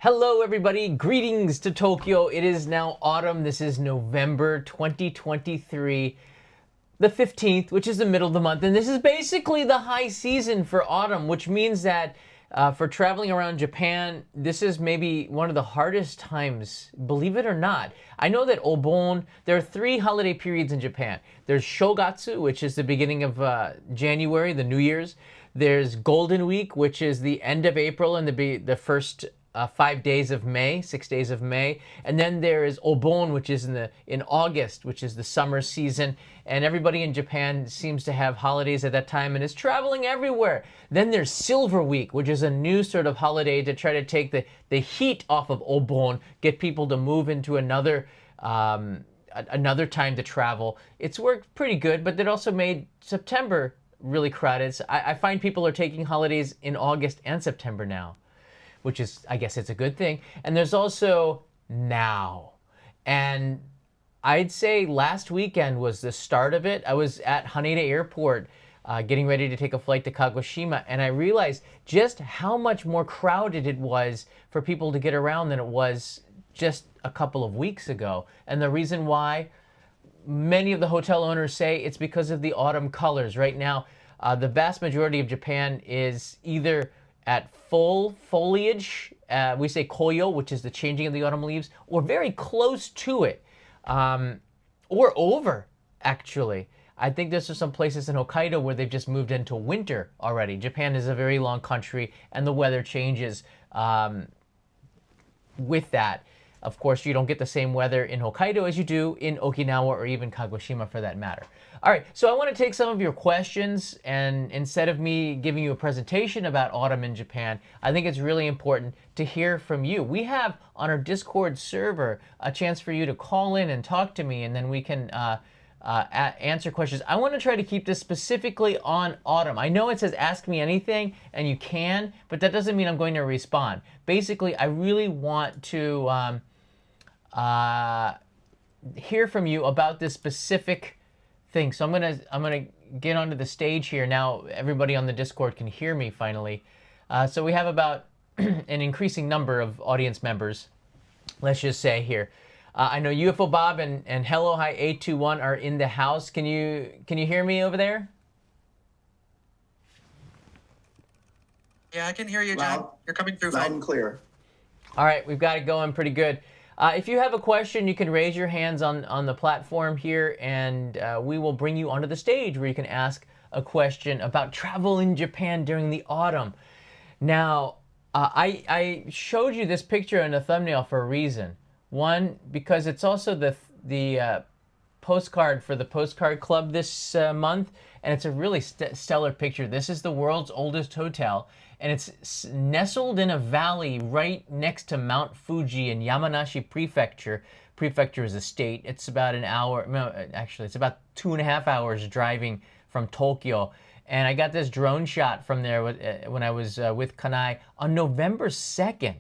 Hello everybody, greetings to Tokyo. It is now autumn. This is November 2023, the 15th, which is the middle of the month. And this is basically the high season for autumn, which means that for traveling around Japan, this is maybe one of the hardest times, believe it or not. I know that Obon, there are three holiday periods in Japan. There's Shogatsu, which is the beginning of January, the New Year's. There's Golden Week, which is the end of April and the first 5 days of May, 6 days of May, and then there is Obon, which is in August, which is the summer season, and everybody in Japan seems to have holidays at that time and is traveling everywhere. Then there's Silver Week, which is a new sort of holiday to try to take the heat off of Obon, get people to move into another time to travel. It's worked pretty good, but it also made September really crowded. So I find people are taking holidays in August and September now, which is, I guess it's a good thing. And there's also now. And I'd say last weekend was the start of it. I was at Haneda Airport getting ready to take a flight to Kagoshima, and I realized just how much more crowded it was for people to get around than it was just a couple of weeks ago. And the reason why, many of the hotel owners say it's because of the autumn colors. Right now, the vast majority of Japan is either at full foliage, we say koyo, which is the changing of the autumn leaves, or very close to it, or over, actually. I think there's some places in Hokkaido where they've just moved into winter already. Japan is a very long country, and the weather changes with that. Of course, you don't get the same weather in Hokkaido as you do in Okinawa or even Kagoshima for that matter. All right, so I want to take some of your questions, and instead of me giving you a presentation about autumn in Japan, I think it's really important to hear from you. We have on our Discord server a chance for you to call in and talk to me, and then we can answer questions. I want to try to keep this specifically on autumn. I know it says ask me anything, and you can, but that doesn't mean I'm going to respond. Basically, I really want to hear from you about this specific thing. So I'm gonna get onto the stage here now. Everybody on the Discord can hear me finally. So we have about an increasing number of audience members, let's just say here. I know UFO Bob and Hello Hi 821 are in the house. Can you hear me over there? Yeah, I can hear you, John. You're coming through loud and clear. All right, we've got it going pretty good. If you have a question, you can raise your hands on the platform here, and we will bring you onto the stage where you can ask a question about travel in Japan during the autumn. Now, I showed you this picture in the thumbnail for a reason. One, because it's also the postcard for the Postcard Club this month, and it's a really stellar picture. This is the world's oldest hotel, and it's nestled in a valley right next to Mount Fuji in Yamanashi Prefecture. Prefecture is a state. It's about an hour, no, actually, it's about 2.5 hours driving from Tokyo. And I got this drone shot from there when I was with Kanai on November 2nd.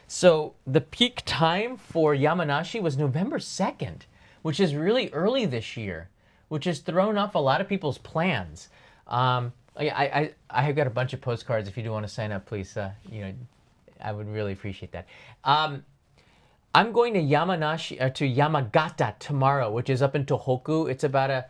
So the peak time for Yamanashi was November 2nd, which is really early this year, which has thrown off a lot of people's plans. I have got a bunch of postcards. If you do want to sign up, please, I would really appreciate that. I'm going to Yamagata tomorrow, which is up in Tohoku. It's about a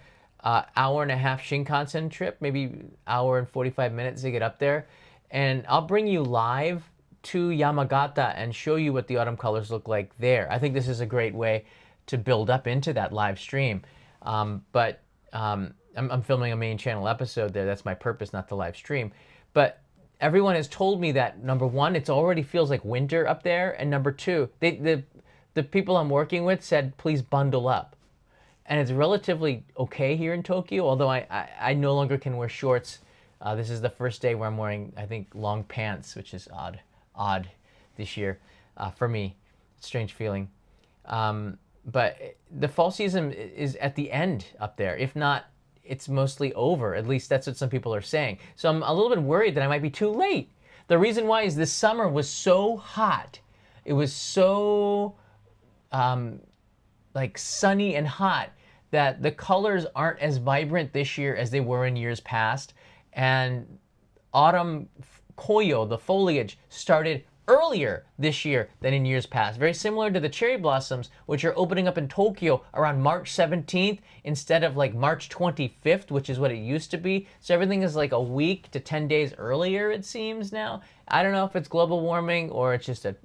hour and a half Shinkansen trip, maybe hour and 45 minutes to get up there. And I'll bring you live to Yamagata and show you what the autumn colors look like there. I think this is a great way to build up into that live stream. I'm filming a main channel episode there. That's my purpose, not the live stream. But everyone has told me that, number one, it already feels like winter up there, and number two, the people I'm working with said, please bundle up. And it's relatively okay here in Tokyo, although I no longer can wear shorts. This is the first day where I'm wearing, I think, long pants, which is odd this year for me. Strange feeling. But the fall season is at the end up there. If not, it's mostly over. At least that's what some people are saying. So I'm a little bit worried that I might be too late. The reason why is this summer was so hot. It was so like sunny and hot that the colors aren't as vibrant this year as they were in years past. And autumn koyo, the foliage, started earlier this year than in years past. Very similar to the cherry blossoms, which are opening up in Tokyo around March 17th instead of like March 25th, which is what it used to be. So everything is like a week to 10 days earlier, it seems now. I don't know if it's global warming or it's just a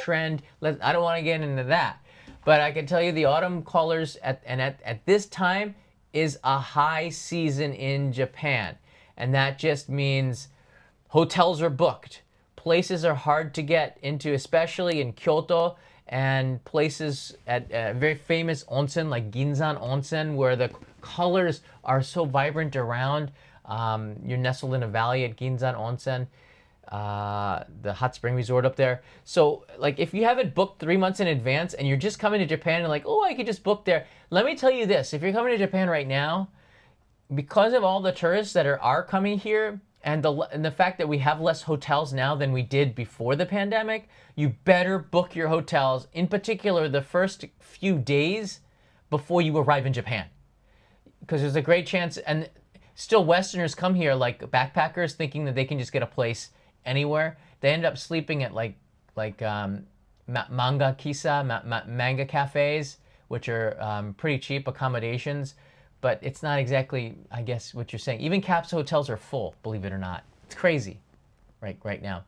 trend. I don't want to get into that. But I can tell you the autumn colors at this time is a high season in Japan. And that just means hotels are booked. Places are hard to get into, especially in Kyoto, and places at very famous onsen like Ginzan Onsen, where the colors are so vibrant around. You're nestled in a valley at Ginzan Onsen, the hot spring resort up there. So like if you haven't booked 3 months in advance and you're just coming to Japan and like, oh, I could just book there. Let me tell you this, if you're coming to Japan right now, because of all the tourists that are coming here and the fact that we have less hotels now than we did before the pandemic, you better book your hotels, in particular the first few days before you arrive in Japan. Because there's a great chance, and still Westerners come here like backpackers thinking that they can just get a place anywhere. They end up sleeping at like manga kisa, manga cafes, which are pretty cheap accommodations. But it's not exactly, I guess, what you're saying. Even capsule hotels are full, believe it or not. It's crazy right now.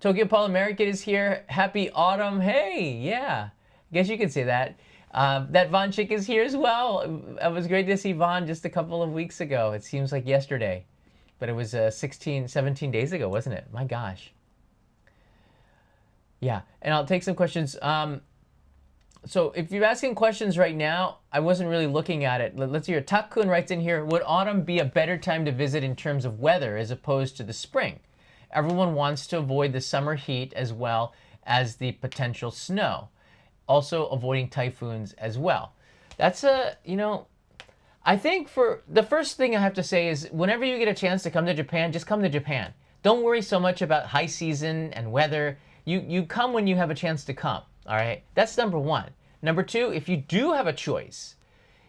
Tokyo Paul American is here. Happy autumn. Hey, yeah. I guess you could say that. That Von Chick is here as well. It was great to see Von just a couple of weeks ago. It seems like yesterday. But it was 17 days ago, wasn't it? My gosh. Yeah, and I'll take some questions. So if you're asking questions right now, I wasn't really looking at it. Let's hear. Tak-kun writes in here, would autumn be a better time to visit in terms of weather as opposed to the spring? Everyone wants to avoid the summer heat as well as the potential snow. Also avoiding typhoons as well. That's I think for the first thing I have to say is whenever you get a chance to come to Japan, just come to Japan. Don't worry so much about high season and weather. You come when you have a chance to come. All right, that's number one. Number two, if you do have a choice,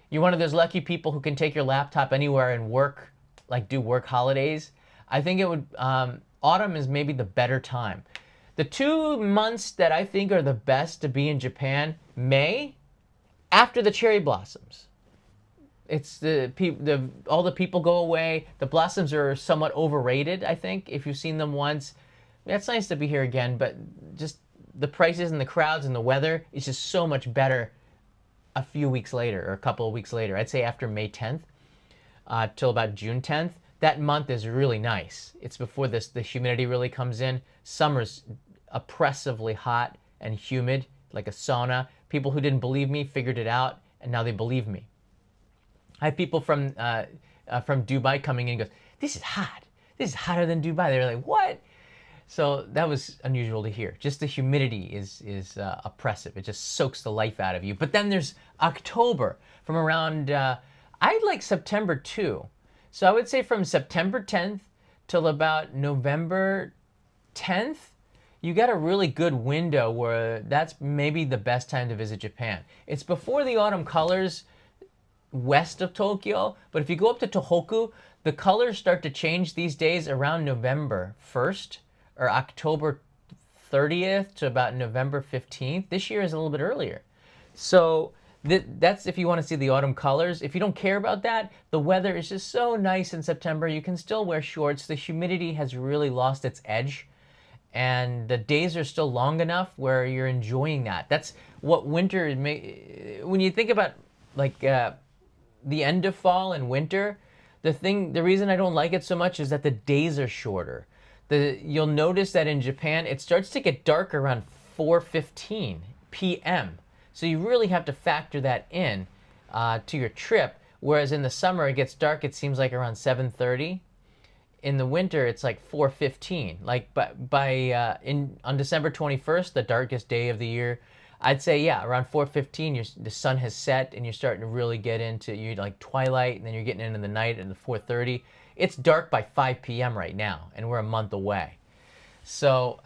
you're one of those lucky people who can take your laptop anywhere and work, like do work holidays. I think it would, autumn is maybe the better time. The 2 months that I think are the best to be in Japan, May, after the cherry blossoms. It's all the people go away. The blossoms are somewhat overrated, I think, if you've seen them once. It's nice to be here again, but just the prices and the crowds and the weather is just so much better a few weeks later or a couple of weeks later. I'd say after May 10th till about June 10th. That month is really nice. It's before the humidity really comes in. Summer's oppressively hot and humid, like a sauna. People who didn't believe me figured it out, and now they believe me. I have people from Dubai coming in and goes, this is hot. This is hotter than Dubai. They're like, what? So that was unusual to hear. Just the humidity is oppressive. It just soaks the life out of you. But then there's October from around, I like September too. So I would say from September 10th till about November 10th, you got a really good window where that's maybe the best time to visit Japan. It's before the autumn colors west of Tokyo, but if you go up to Tohoku, the colors start to change these days around November 1st. Or October 30th to about November 15th. This year is a little bit earlier. So that's if you want to see the autumn colors. If you don't care about that, the weather is just so nice in September. You can still wear shorts. The humidity has really lost its edge. And the days are still long enough where you're enjoying that. That's what winter, when you think about like the end of fall and winter, the reason I don't like it so much is that the days are shorter. You'll notice that in Japan, it starts to get dark around 4:15 p.m. So you really have to factor that in to your trip. Whereas in the summer, it gets dark, it seems like around 7:30. In the winter, it's like 4:15. Like on December 21st, the darkest day of the year, I'd say, yeah, around 4:15, the sun has set and you're starting to really get into like twilight, and then you're getting into the night at 4:30. It's dark by 5 p.m. right now, and we're a month away. So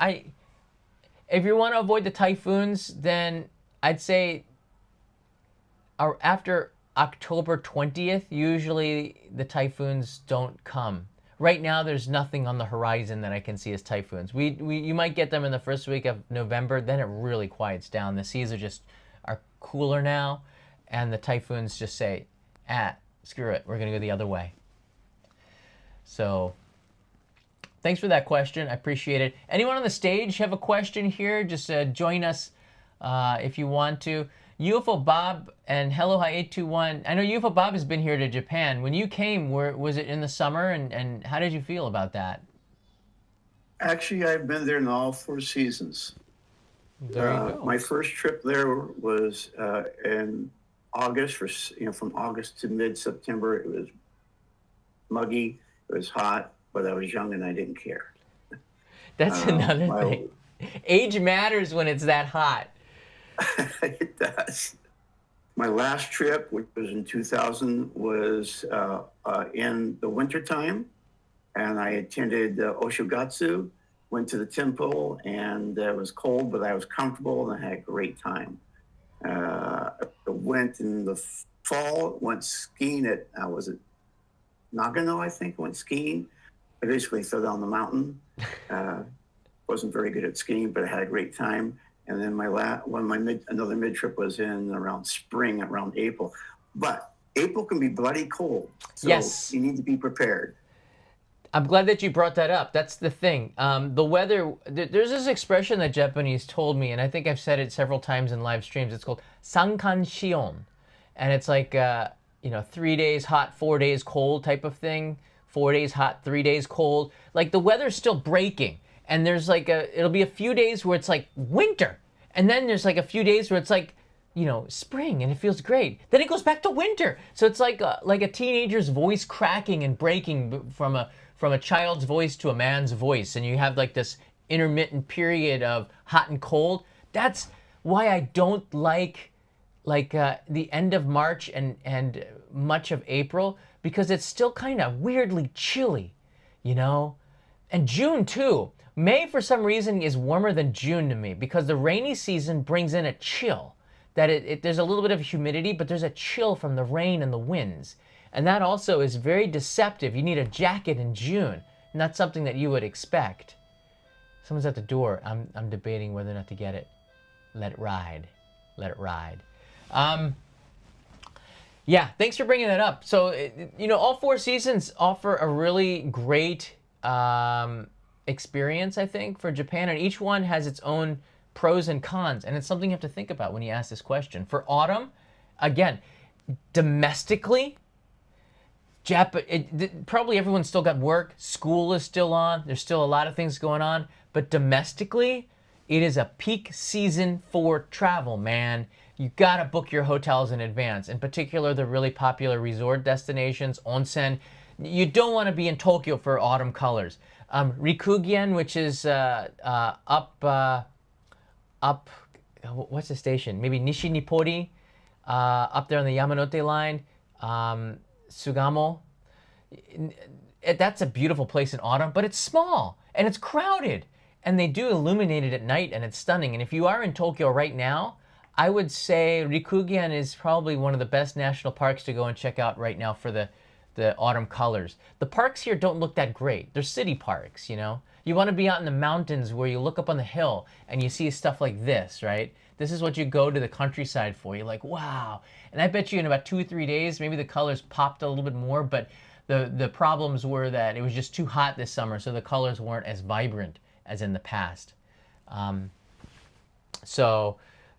if you want to avoid the typhoons, then I'd say after October 20th, usually the typhoons don't come. right now there's nothing on the horizon that I can see as typhoons. You might get them in the first week of November, then it really quiets down. The seas are cooler now, and the typhoons just say, screw it, we're gonna go the other way. So thanks for that question. I appreciate it. Anyone on the stage have a question here? Just join us if you want to. UFO Bob and Hello Hi 821. I know UFO Bob has been here to Japan. When you came, was it in the summer, and how did you feel about that? Actually, I've been there in all 4 seasons. There you go. My first trip there was in August. From August to mid-September, it was muggy, it was hot, but I was young and I didn't care. That's another thing. Age matters when it's that hot. It does. My last trip, which was in 2000, was in the wintertime, and I attended Oshogatsu, went to the temple, and it was cold, but I was comfortable, and I had a great time. I went in the fall, went skiing at, was it Nagano, I think, went skiing. I basically fell down the mountain. Wasn't very good at skiing, but I had a great time. And then another mid trip was in around spring, around April. But April can be bloody cold, so yes, you need to be prepared. I'm glad that you brought that up. That's the thing. The weather. There's this expression that Japanese told me, and I think I've said it several times in live streams. It's called sankan shion, and it's like 3 days hot, 4 days cold type of thing. 4 days hot, 3 days cold. Like the weather's still breaking. And there's it'll be a few days where it's like winter. And then there's like a few days where it's like, spring and it feels great. Then it goes back to winter. So it's like a teenager's voice cracking and breaking from a child's voice to a man's voice. And you have like this intermittent period of hot and cold. That's why I don't like the end of March and much of April, because it's still kind of weirdly chilly, And June too. May, for some reason, is warmer than June to me because the rainy season brings in a chill. There's a little bit of humidity, but there's a chill from the rain and the winds. And that also is very deceptive. You need a jacket in June, not something that you would expect. Someone's at the door. I'm debating whether or not to get it. Let it ride. Let it ride. Yeah, thanks for bringing that up. So, all 4 seasons offer a really great experience, I think, for Japan, and each one has its own pros and cons, and it's something you have to think about when you ask this question. For autumn, again, domestically, probably everyone's still got work, school is still on, there's still a lot of things going on, but domestically, it is a peak season for travel, man. You gotta book your hotels in advance, in particular the really popular resort destinations, onsen. You don't want to be in Tokyo for autumn colors. Rikugen, which is what's the station? Maybe Nishinipori, up there on the Yamanote line. Sugamo. That's a beautiful place in autumn, but it's small and it's crowded. And they do illuminate it at night, and it's stunning. And if you are in Tokyo right now, I would say Rikugen is probably one of the best national parks to go and check out right now for the autumn colors. The parks here don't look that great. They're city parks, You want to be out in the mountains where you look up on the hill and you see stuff like this, right? This is what you go to the countryside for. You're like, wow. And I bet you in about 2 or 3 days, maybe the colors popped a little bit more, but the problems were that it was just too hot this summer, so the colors weren't as vibrant as in the past. So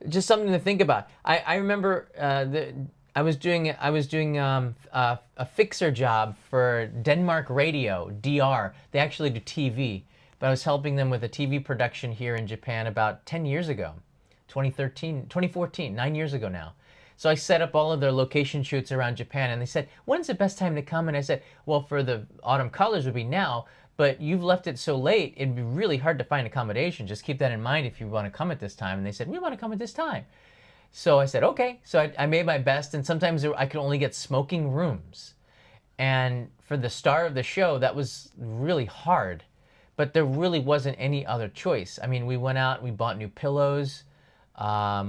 just something to think about. I remember I was doing a fixer job for Denmark Radio, DR. They actually do TV, but I was helping them with a TV production here in Japan about 10 years ago, 2014, 9 years ago now. So I set up all of their location shoots around Japan, and they said, when's the best time to come? And I said, well, for the autumn colors would be now, but you've left it so late, it'd be really hard to find accommodation. Just keep that in mind if you want to come at this time. And they said, we want to come at this time. So I said, okay. So I made my best, and sometimes I could only get smoking rooms. And for the star of the show, that was really hard. But there really wasn't any other choice. I mean, we went out, we bought new pillows. I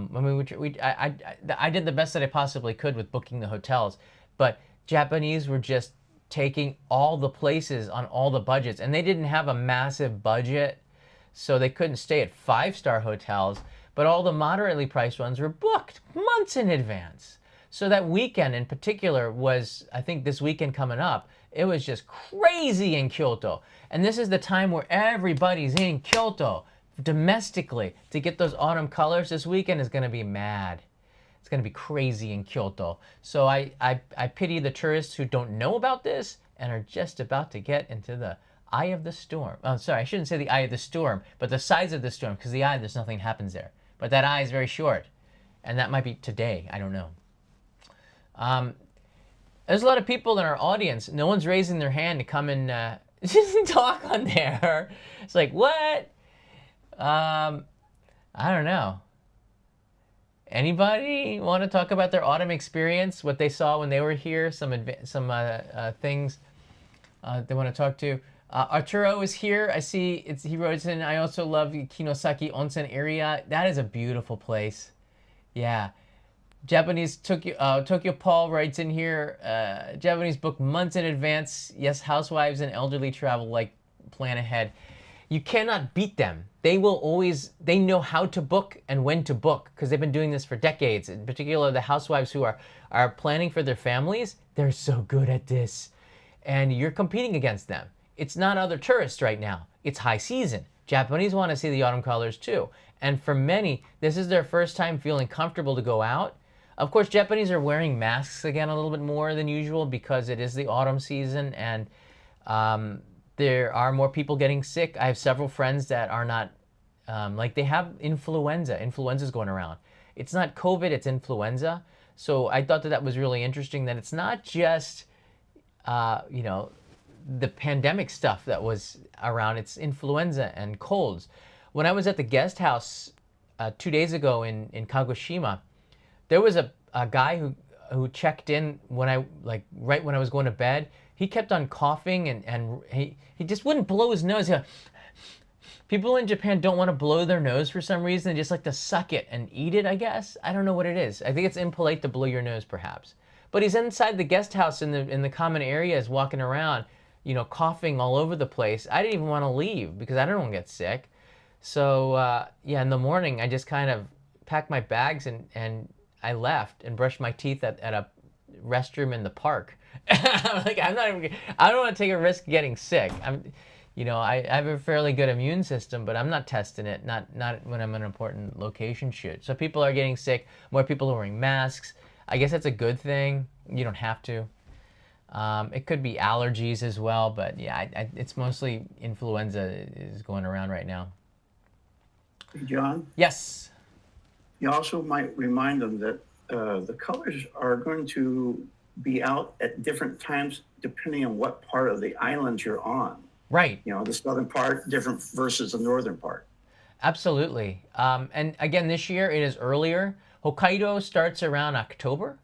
did the best that I possibly could with booking the hotels. But Japanese were just taking all the places on all the budgets, and they didn't have a massive budget, so they couldn't stay at 5-star hotels, but all the moderately priced ones were booked months in advance. So that weekend in particular was, I think this weekend coming up, it was just crazy in Kyoto. And this is the time where everybody's in Kyoto domestically to get those autumn colors. This weekend is going to be mad. It's going to be crazy in Kyoto. So I pity the tourists who don't know about this and are just about to get into the eye of the storm. Oh, sorry, I shouldn't say the eye of the storm, but the size of the storm, because the eye, there's nothing happens there. But that eye is very short, and that might be today. I don't know. There's a lot of people in our audience. No one's raising their hand to come and talk on there. It's like, what? I don't know. Anybody want to talk about their autumn experience, what they saw when they were here, some things they want to talk to? Arturo is here. I see he wrote in, I also love the Kinosaki Onsen area. That is a beautiful place. Yeah. Japanese Tokyo Paul writes in here, Japanese book months in advance. Yes, housewives and elderly travel like plan ahead. You cannot beat them. They know how to book and when to book because they've been doing this for decades. In particular, the housewives who are planning for their families, they're so good at this. And you're competing against them. It's not other tourists right now. It's high season. Japanese want to see the autumn colors too. And for many, this is their first time feeling comfortable to go out. Of course, Japanese are wearing masks again a little bit more than usual because it is the autumn season and there are more people getting sick. I have several friends that are not, they have influenza. Influenza's going around. It's not COVID, it's influenza. So I thought that was really interesting that it's not just, the pandemic stuff that was around. It's influenza and colds. When I was at the guest house 2 days ago in Kagoshima, there was a guy who checked in right when I was going to bed. He kept on coughing and he just wouldn't blow his nose. People in Japan don't want to blow their nose for some reason. They just like to suck it and eat it, I guess. I don't know what it is. I think it's impolite to blow your nose, perhaps. But he's inside the guest house in the common areas walking around, coughing all over the place. I didn't even want to leave because I don't want to get sick. So, in the morning, I just kind of packed my bags and I left and brushed my teeth at a restroom in the park. I don't want to take a risk getting sick. I have a fairly good immune system, but I'm not testing it, not when I'm in an important location shoot. So people are getting sick, more people are wearing masks. I guess that's a good thing. You don't have to. It could be allergies as well, but yeah, it's mostly influenza is going around right now. Hey, John? Yes? You also might remind them that the colors are going to be out at different times depending on what part of the island you're on. Right. The southern part different versus the northern part. Absolutely. And again, this year it is earlier. Hokkaido starts around October.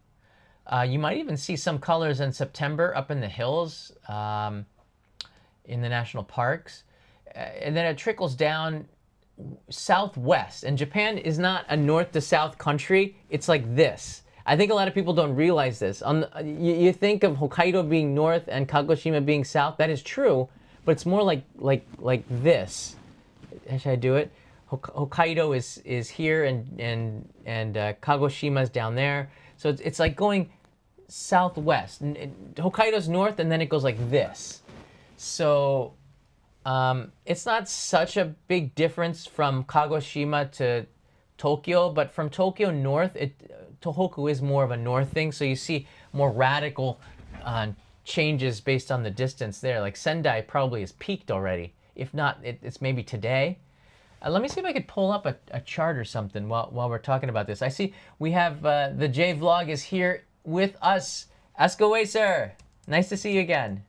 You might even see some colors in September up in the hills, in the national parks. And then it trickles down southwest. And Japan is not a north to south country. It's like this. I think a lot of people don't realize this. You think of Hokkaido being north and Kagoshima being south. That is true, but it's more like this. Should I do it? Hokkaido is here and Kagoshima's down there. So it's like going southwest. Hokkaido's north and then it goes like this. So it's not such a big difference from Kagoshima to Tokyo, but from Tokyo north, Tohoku is more of a north thing. So you see more radical changes based on the distance there. Like Sendai probably has peaked already. If not, it's maybe today. Let me see if I could pull up a chart or something while we're talking about this. I see we have the J Vlog is here with us. Ask away, sir. Nice to see you again.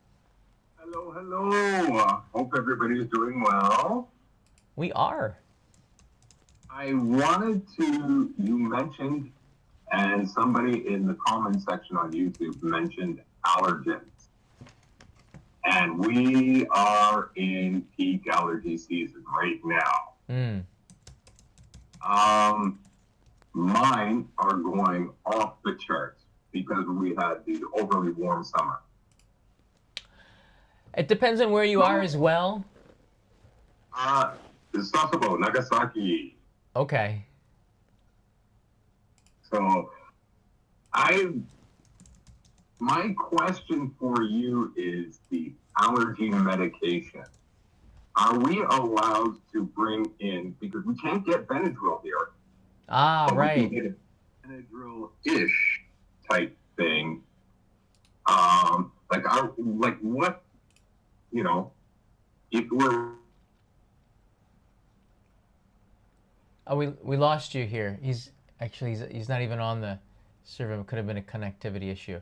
Hello. Hope everybody is doing well. We are. I wanted to, you mentioned, and somebody in the comment section on YouTube mentioned allergens. And we are in peak allergy season right now. Mine are going off the charts because we had the overly warm summer. It depends on where you are as well. Sasebo, Nagasaki. Okay. So, my question for you is the allergy medication. Are we allowed to bring in, because we can't get Benadryl here. Ah, but right. We can get a Benadryl-ish type thing. Like what, you know, if we're... Oh, we lost you here. He's not even on the server. It could have been a connectivity issue.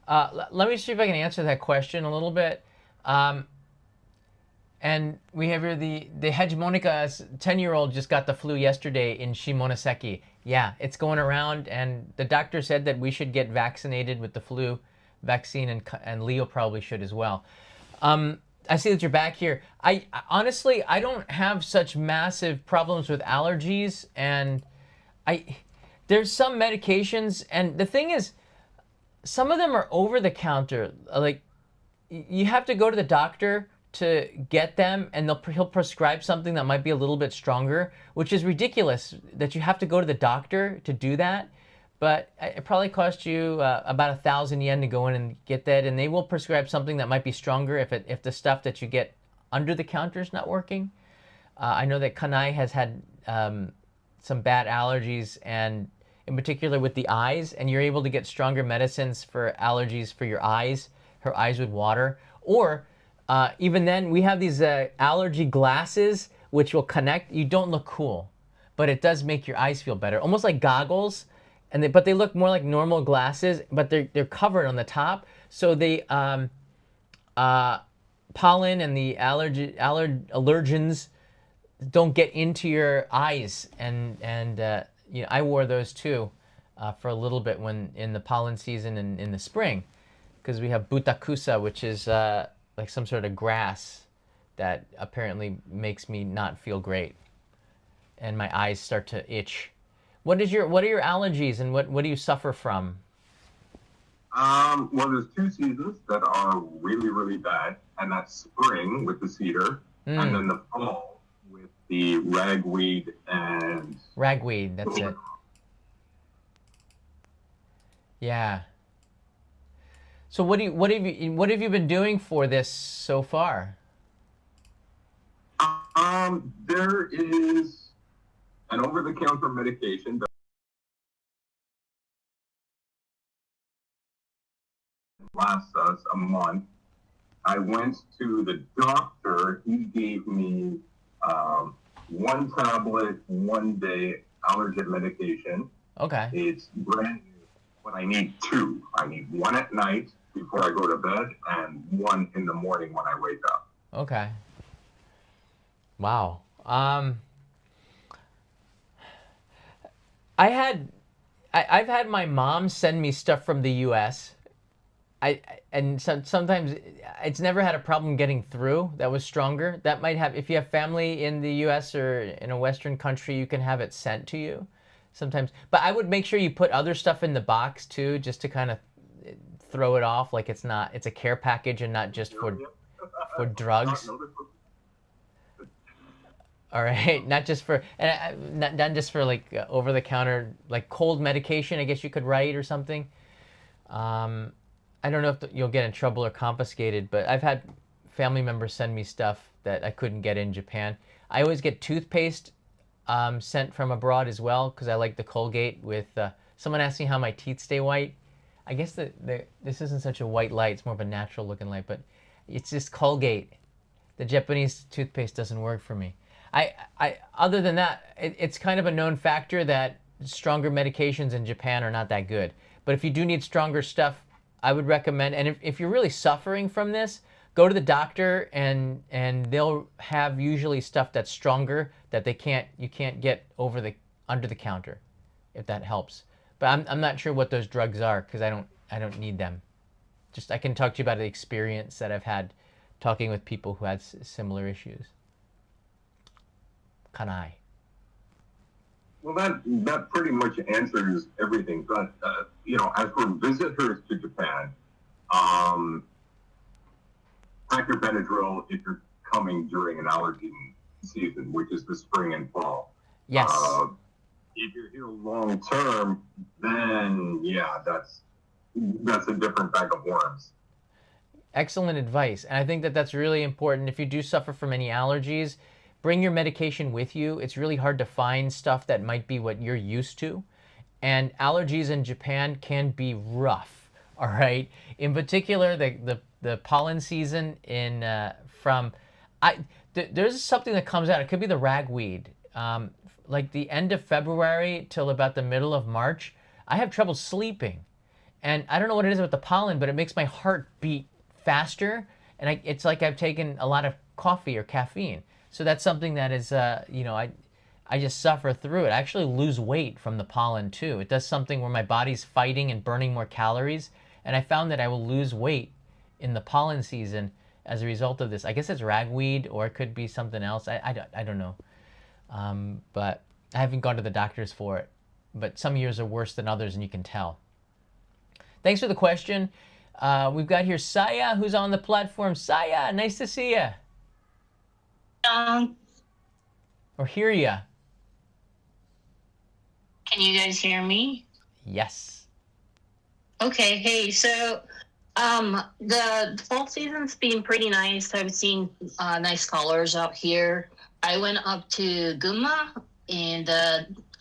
Let me see if I can answer that question a little bit. And we have here the Hegemonica 10-year-old just got the flu yesterday in Shimonoseki. Yeah, it's going around, and the doctor said that we should get vaccinated with the flu vaccine, and Leo probably should as well. I see that you're back here. I honestly, I don't have such massive problems with allergies, and there's some medications, and the thing is, some of them are over the counter. Like, you have to go to the doctor to get them, and he'll prescribe something that might be a little bit stronger, which is ridiculous that you have to go to the doctor to do that. But it probably cost you about 1,000 yen to go in and get that, and they will prescribe something that might be stronger if the stuff that you get under the counter is not working. I know that Kanai has had some bad allergies, and in particular with the eyes, and you're able to get stronger medicines for allergies for your eyes, her eyes with water. Or even then, we have these allergy glasses which will connect. You don't look cool, but it does make your eyes feel better, almost like goggles. But they look more like normal glasses, but they're covered on the top, so the pollen and the allergens don't get into your eyes. And you know, I wore those too for a little bit when in the pollen season and in the spring, because we have butakusa, which is like some sort of grass that apparently makes me not feel great, and my eyes start to itch. What are your allergies, and what do you suffer from? Well, there's two seasons that are really, really bad, and that's spring with the cedar, and then the fall with the ragweed and... Ragweed, that's it. Yeah. So what have you been doing for this so far? There is an over-the-counter medication that lasts us a month. I went to the doctor. He gave me 1 tablet, 1 day allergen medication. Okay. It's brand new, but I need 2. I need 1 at night before I go to bed, and 1 in the morning when I wake up. Okay. Wow. I've had my mom send me stuff from the U.S. Sometimes it's never had a problem getting through. That was stronger. That might have, if you have family in the U.S. or in a Western country, you can have it sent to you sometimes. But I would make sure you put other stuff in the box too, just to kind of throw it off like it's a care package and not just for drugs. All right, not just for not just for like over the counter, like cold medication. I guess you could write or something. I don't know if you'll get in trouble or confiscated, but I've had family members send me stuff that I couldn't get in Japan. I always get toothpaste sent from abroad as well, because I like the Colgate with. Someone asked me how my teeth stay white. I guess this isn't such a white light; it's more of a natural looking light, but it's just Colgate. The Japanese toothpaste doesn't work for me. Other than that, it's kind of a known factor that stronger medications in Japan are not that good. But if you do need stronger stuff, I would recommend, and if you're really suffering from this, go to the doctor, and they'll have usually stuff that's stronger that you can't get under the counter, if that helps. But I'm not sure what those drugs are, because I don't need them. Just I can talk to you about the experience that I've had talking with people who had similar issues. Kanai. Well, that pretty much answers everything. But you know, as for visitors to Japan, pack your Benadryl if you're coming during an allergen season, which is the spring and fall. Yes. If you're here long term, then yeah, that's a different bag of worms. Excellent advice. And I think that that's really important. If you do suffer from any allergies, bring your medication with you. It's really hard to find stuff that might be what you're used to. And allergies in Japan can be rough, all right? In particular, the pollen season there's something that comes out. It could be the ragweed. Like the end of February till about the middle of March, I have trouble sleeping. And I don't know what it is with the pollen, but it makes my heart beat faster, and it's like I've taken a lot of coffee or caffeine. So that's something that is, I just suffer through it. I actually lose weight from the pollen too. It does something where my body's fighting and burning more calories, and I found that I will lose weight in the pollen season as a result of this. I guess it's ragweed, or it could be something else. I don't know, but I haven't gone to the doctors for it. But some years are worse than others, and you can tell. Thanks for the question. We've got here Saya, who's on the platform. Saya, nice to see you. Or hear ya. Can you guys hear me? Yes. Okay, hey, so the fall season's been pretty nice. I've seen nice colors out here. I went up to Gunma, and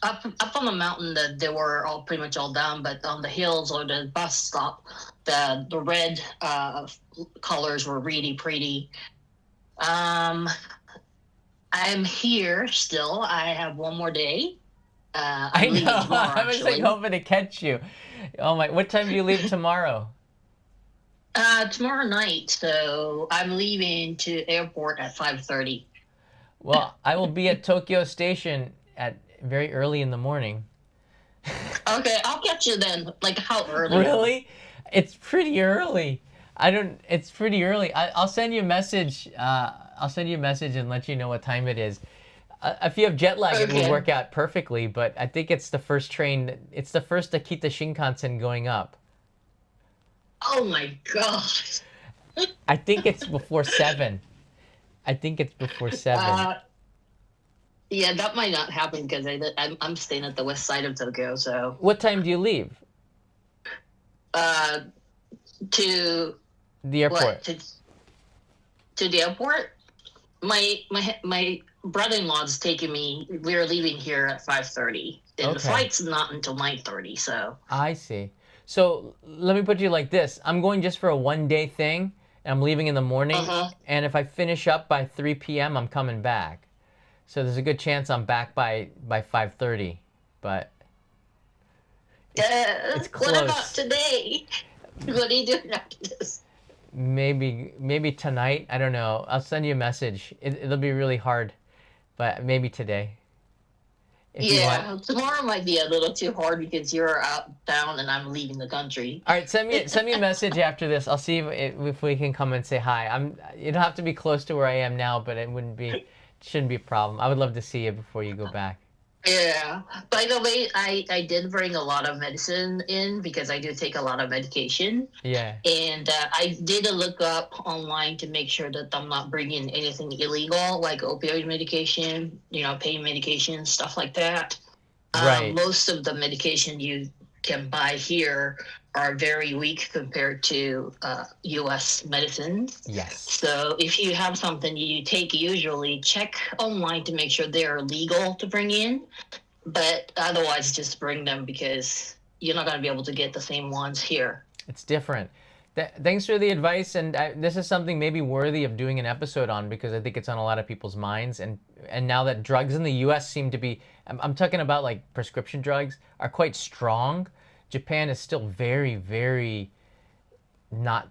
up on the mountain, they were all pretty much all down, but on the hills or the bus stop, the red colors were really pretty. I'm here still. I have one more day. I know. I was like hoping to catch you. Oh my! What time do you leave tomorrow? Tomorrow night. So I'm leaving to airport at 5:30. Well, I will be at Tokyo Station at very early in the morning. Okay, I'll catch you then. Like how early? Really? It's pretty early. It's pretty early. I'll send you a message. I'll send you a message and let you know what time it is. If you have jet lag, it will work out perfectly. But I think it's the first train. It's the first Akita Shinkansen going up. Oh my gosh. I think it's before 7. I think it's before 7. Yeah, that might not happen because I'm staying at the west side of Tokyo. So What time do you leave? To The airport. what? To the airport? My brother-in-law's taking me. We're leaving here at 5:30, and the Okay. flight's not until 9:30. So I see. So let me put you like this. I'm going just for a 1-day thing, and I'm leaving in the morning. And if I finish up by 3 p.m., I'm coming back. So there's a good chance I'm back by 5:30. But it's close. What about today? What are you doing after this? Maybe tonight. I don't know. I'll send you a message. It'll be really hard, but maybe today. If you Yeah, want. tomorrow might be a little too hard because you're out down and I'm leaving the country. All right, send me a message after this. I'll see if we can come and say hi. You don't have to be close to where I am now, but it shouldn't be a problem. I would love to see you before you go back. Yeah. By the way, I did bring a lot of medicine in because I do take a lot of medication. Yeah. And I did a look up online to make sure that I'm not bringing anything illegal, like opioid medication, pain medication, stuff like that. Right. Most of the medication you can buy here are very weak compared to U.S. medicine. Yes. So if you have something you take, usually check online to make sure they are legal to bring in. But otherwise, just bring them because you're not going to be able to get the same ones here. It's different. Thanks for the advice, and this is something maybe worthy of doing an episode on because I think it's on a lot of people's minds. And now that drugs in the U.S. seem to be, I'm talking about like prescription drugs, are quite strong. Japan is still very, very not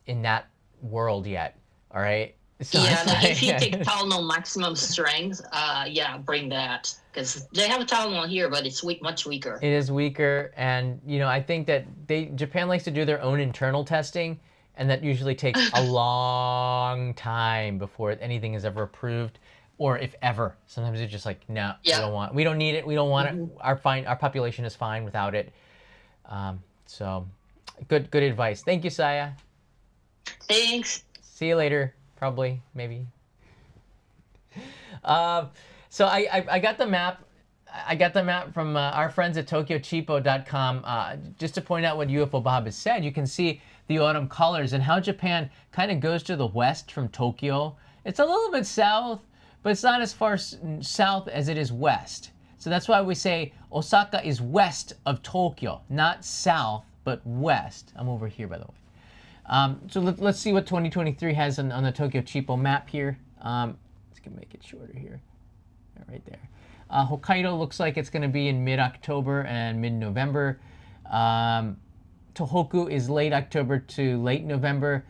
in that world yet. All right. So Yeah, like if you take Tylenol maximum strength, bring that because they have a Tylenol here, but it's much weaker. It is weaker, and I think that Japan likes to do their own internal testing, and that usually takes a long time before anything is ever approved, or if ever. Sometimes they're just like, no, we don't need it, we don't want it. Our population is fine without it. So, good advice. Thank you, Saya. Thanks. See you later, probably, maybe. So I got the map. I got the map from our friends at TokyoCheapo.com. Just to point out what UFO Bob has said, you can see the autumn colors and how Japan kind of goes to the west from Tokyo. It's a little bit south, but it's not as far south as it is west. So that's why we say Osaka is west of Tokyo, not south, but west. I'm over here, by the way. So let's see what 2023 has on the Tokyo Cheapo map here. Let's make it shorter here. Right there. Hokkaido looks like it's going to be in mid-October and mid-November. Tohoku is late October to late November.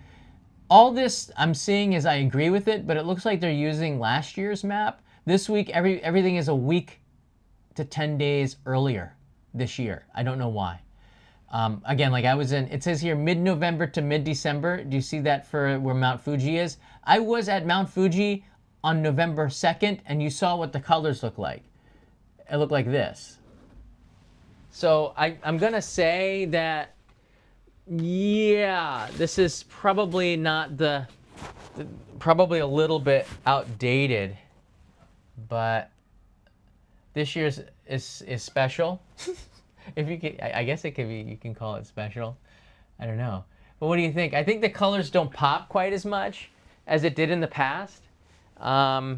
All this I'm seeing is I agree with it, but it looks like they're using last year's map. This week, everything is a week to 10 days earlier this year. I don't know why. Again, like I was in, it says here mid-November to mid-December. Do you see that for where Mount Fuji is? I was at Mount Fuji on November 2nd, and you saw what the colors look like. It looked like this. So I'm going to say that, yeah, this is probably not probably a little bit outdated, but this year's is special. If you can, I guess it could be, you can call it special. I don't know. But what do you think? I think the colors don't pop quite as much as it did in the past. I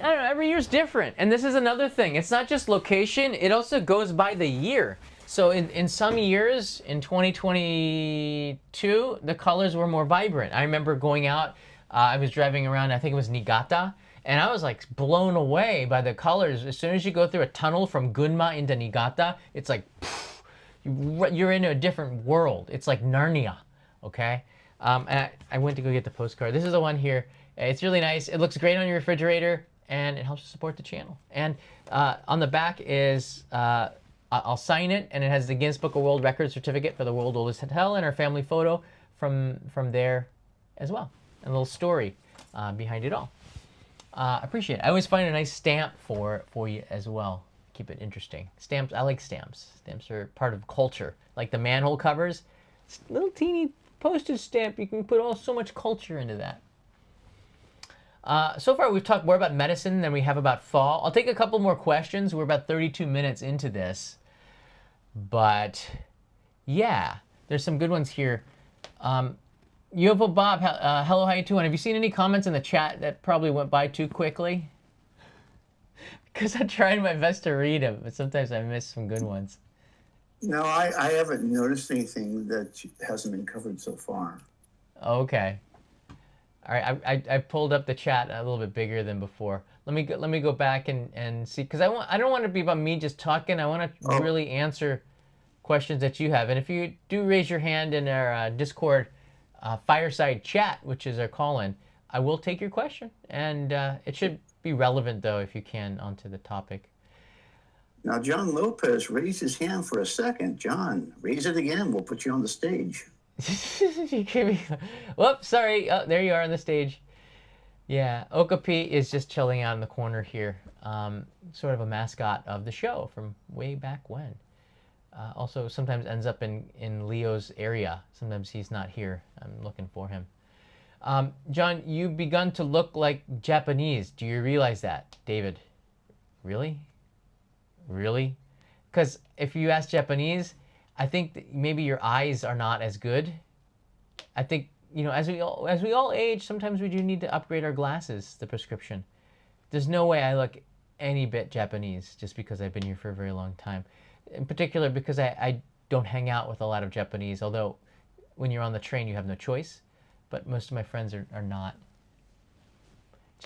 don't know, every year's different. And this is another thing. It's not just location, it also goes by the year. So in some years, in 2022, the colors were more vibrant. I remember going out, I was driving around, I think it was Niigata, and I was like blown away by the colors. As soon as you go through a tunnel from Gunma into Niigata, it's like, poof, you're in a different world. It's like Narnia, okay? And I went to go get the postcard. This is the one here. It's really nice. It looks great on your refrigerator, and it helps you support the channel. And on the back is, I'll sign it, and it has the Guinness Book of World Records certificate for the world's oldest hotel and our family photo from there as well. And a little story behind it all. I appreciate it. I always find a nice stamp for you as well. Keep it interesting. Stamps, I like stamps. Stamps are part of culture. Like the manhole covers, it's a little teeny postage stamp. You can put so much culture into that. So far, we've talked more about medicine than we have about fall. I'll take a couple more questions. We're about 32 minutes into this. But, yeah, there's some good ones here. UFO Bob, hello, how you doing? Have you seen any comments in the chat that probably went by too quickly? Because I'm trying my best to read them, but sometimes I miss some good ones. No, I haven't noticed anything that hasn't been covered so far. Okay. All right, I pulled up the chat a little bit bigger than before. Let me go back and see, because I don't want it to be about me just talking. I want to really answer questions that you have. And if you do raise your hand in our Discord fireside chat, which is our call-in, I will take your question. And it should be relevant, though, if you can, onto the topic. Now, John Lopez raised his hand for a second. John, raise it again. We'll put you on the stage. Whoops, sorry. Oh, there you are on the stage. Yeah, Okapi is just chilling out in the corner here. Sort of a mascot of the show from way back when. Also, sometimes ends up in Leo's area. Sometimes he's not here. I'm looking for him. John, you've begun to look like Japanese. Do you realize that, David? Really? Really? Because if you ask Japanese, I think that maybe your eyes are not as good. I think, you know, as we all age, sometimes we do need to upgrade our glasses, the prescription. There's no way I look any bit Japanese just because I've been here for a very long time. In particular, because I don't hang out with a lot of Japanese, although when you're on the train, you have no choice. But most of my friends are not.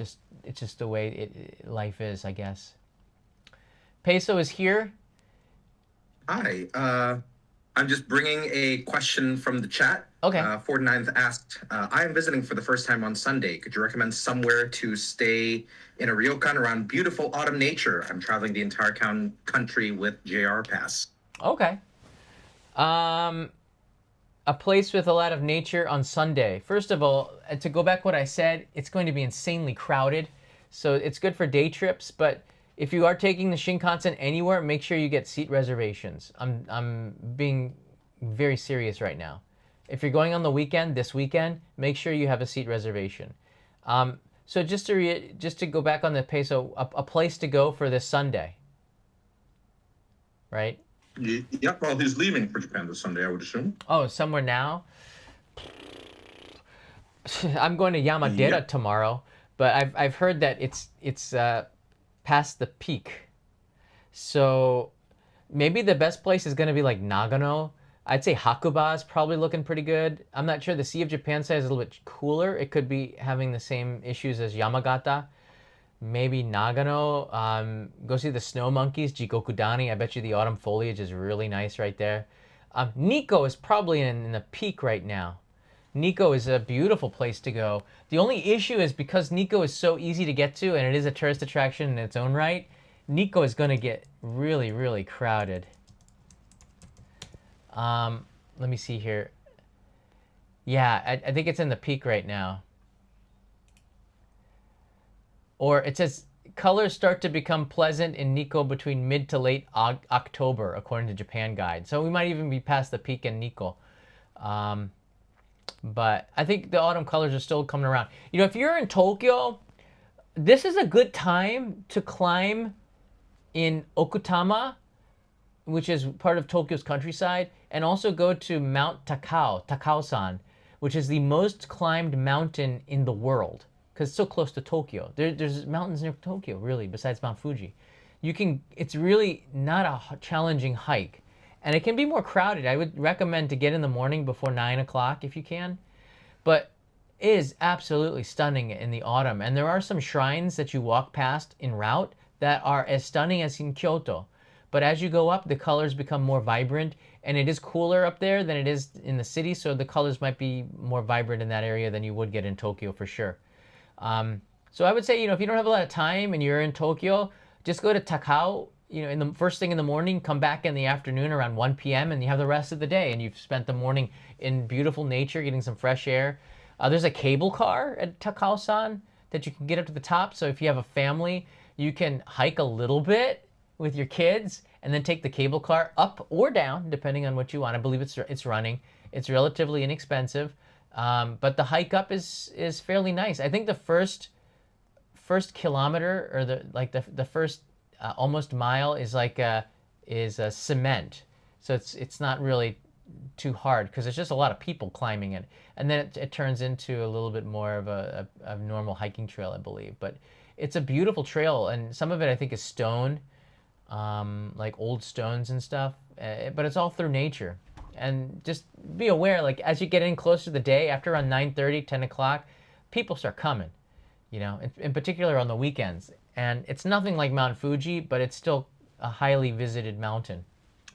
It's just the way life is, I guess. Peso is here. Hi. I'm just bringing a question from the chat. Okay. 49th asked, I am visiting for the first time on Sunday. Could you recommend somewhere to stay in a ryokan around beautiful autumn nature? I'm traveling the entire country with JR Pass. Okay. A place with a lot of nature on Sunday. First of all, to go back what I said, it's going to be insanely crowded. So it's good for day trips, but if you are taking the Shinkansen anywhere, make sure you get seat reservations. I'm being very serious right now. If you're going on the weekend, this weekend, make sure you have a seat reservation. So just to go back on the peso, a place to go for this Sunday, right? Yeah, well, he's leaving for Japan this Sunday, I would assume. Oh, somewhere now? I'm going to Yamadera tomorrow, but I've heard that it's past the peak. So maybe the best place is going to be like Nagano. I'd say Hakuba is probably looking pretty good. I'm not sure. The Sea of Japan side is a little bit cooler. It could be having the same issues as Yamagata. Maybe Nagano. Go see the snow monkeys, Jikokudani. I bet you the autumn foliage is really nice right there. Nikko is probably in the peak right now. Nikko is a beautiful place to go. The only issue is because Nikko is so easy to get to and it is a tourist attraction in its own right, Nikko is going to get really, really crowded. Let me see here. Yeah, I think it's in the peak right now. Or it says colors start to become pleasant in Nikko between mid to late October, according to Japan Guide. So we might even be past the peak in Nikko. But I think the autumn colors are still coming around. You know, if you're in Tokyo, this is a good time to climb in Okutama, which is part of Tokyo's countryside, and also go to Mount Takao, Takao-san, which is the most climbed mountain in the world because it's so close to Tokyo. There's mountains near Tokyo, really, besides Mount Fuji. It's really not a challenging hike. And it can be more crowded. I would recommend to get in the morning before 9 o'clock if you can. But it is absolutely stunning in the autumn. And there are some shrines that you walk past en route that are as stunning as in Kyoto. But as you go up, the colors become more vibrant. And it is cooler up there than it is in the city. So the colors might be more vibrant in that area than you would get in Tokyo for sure. So I would say, you know, if you don't have a lot of time and you're in Tokyo, just go to Takao. You know, in the first thing in the morning, come back in the afternoon around 1 p.m. and you have the rest of the day and you've spent the morning in beautiful nature, getting some fresh air. There's a cable car at Takao-san that you can get up to the top. So if you have a family, you can hike a little bit with your kids and then take the cable car up or down, depending on what you want. I believe it's running. It's relatively inexpensive, but the hike up is fairly nice. I think the first kilometer or the first almost mile is a cement, so it's not really too hard because it's just a lot of people climbing it, and then it turns into a little bit more of a normal hiking trail, I believe. But it's a beautiful trail, and some of it I think is stone, like old stones and stuff, but it's all through nature. And just be aware, like as you get in closer to the day, after around 9:30, 10 o'clock, people start coming, you know, in particular on the weekends. And it's nothing like Mount Fuji, but it's still a highly visited mountain.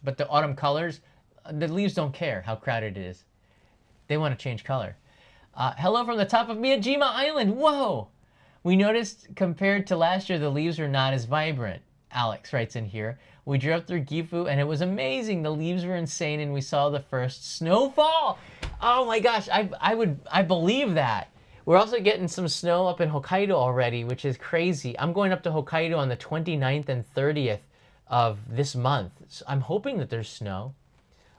But the autumn colors, the leaves don't care how crowded it is. They want to change color. Hello from the top of Miyajima Island. Whoa! We noticed compared to last year, the leaves are not as vibrant. Alex writes in here. We drove through Gifu and it was amazing. The leaves were insane and we saw the first snowfall. Oh my gosh, I believe that. We're also getting some snow up in Hokkaido already, which is crazy. I'm going up to Hokkaido on the 29th and 30th of this month. So I'm hoping that there's snow.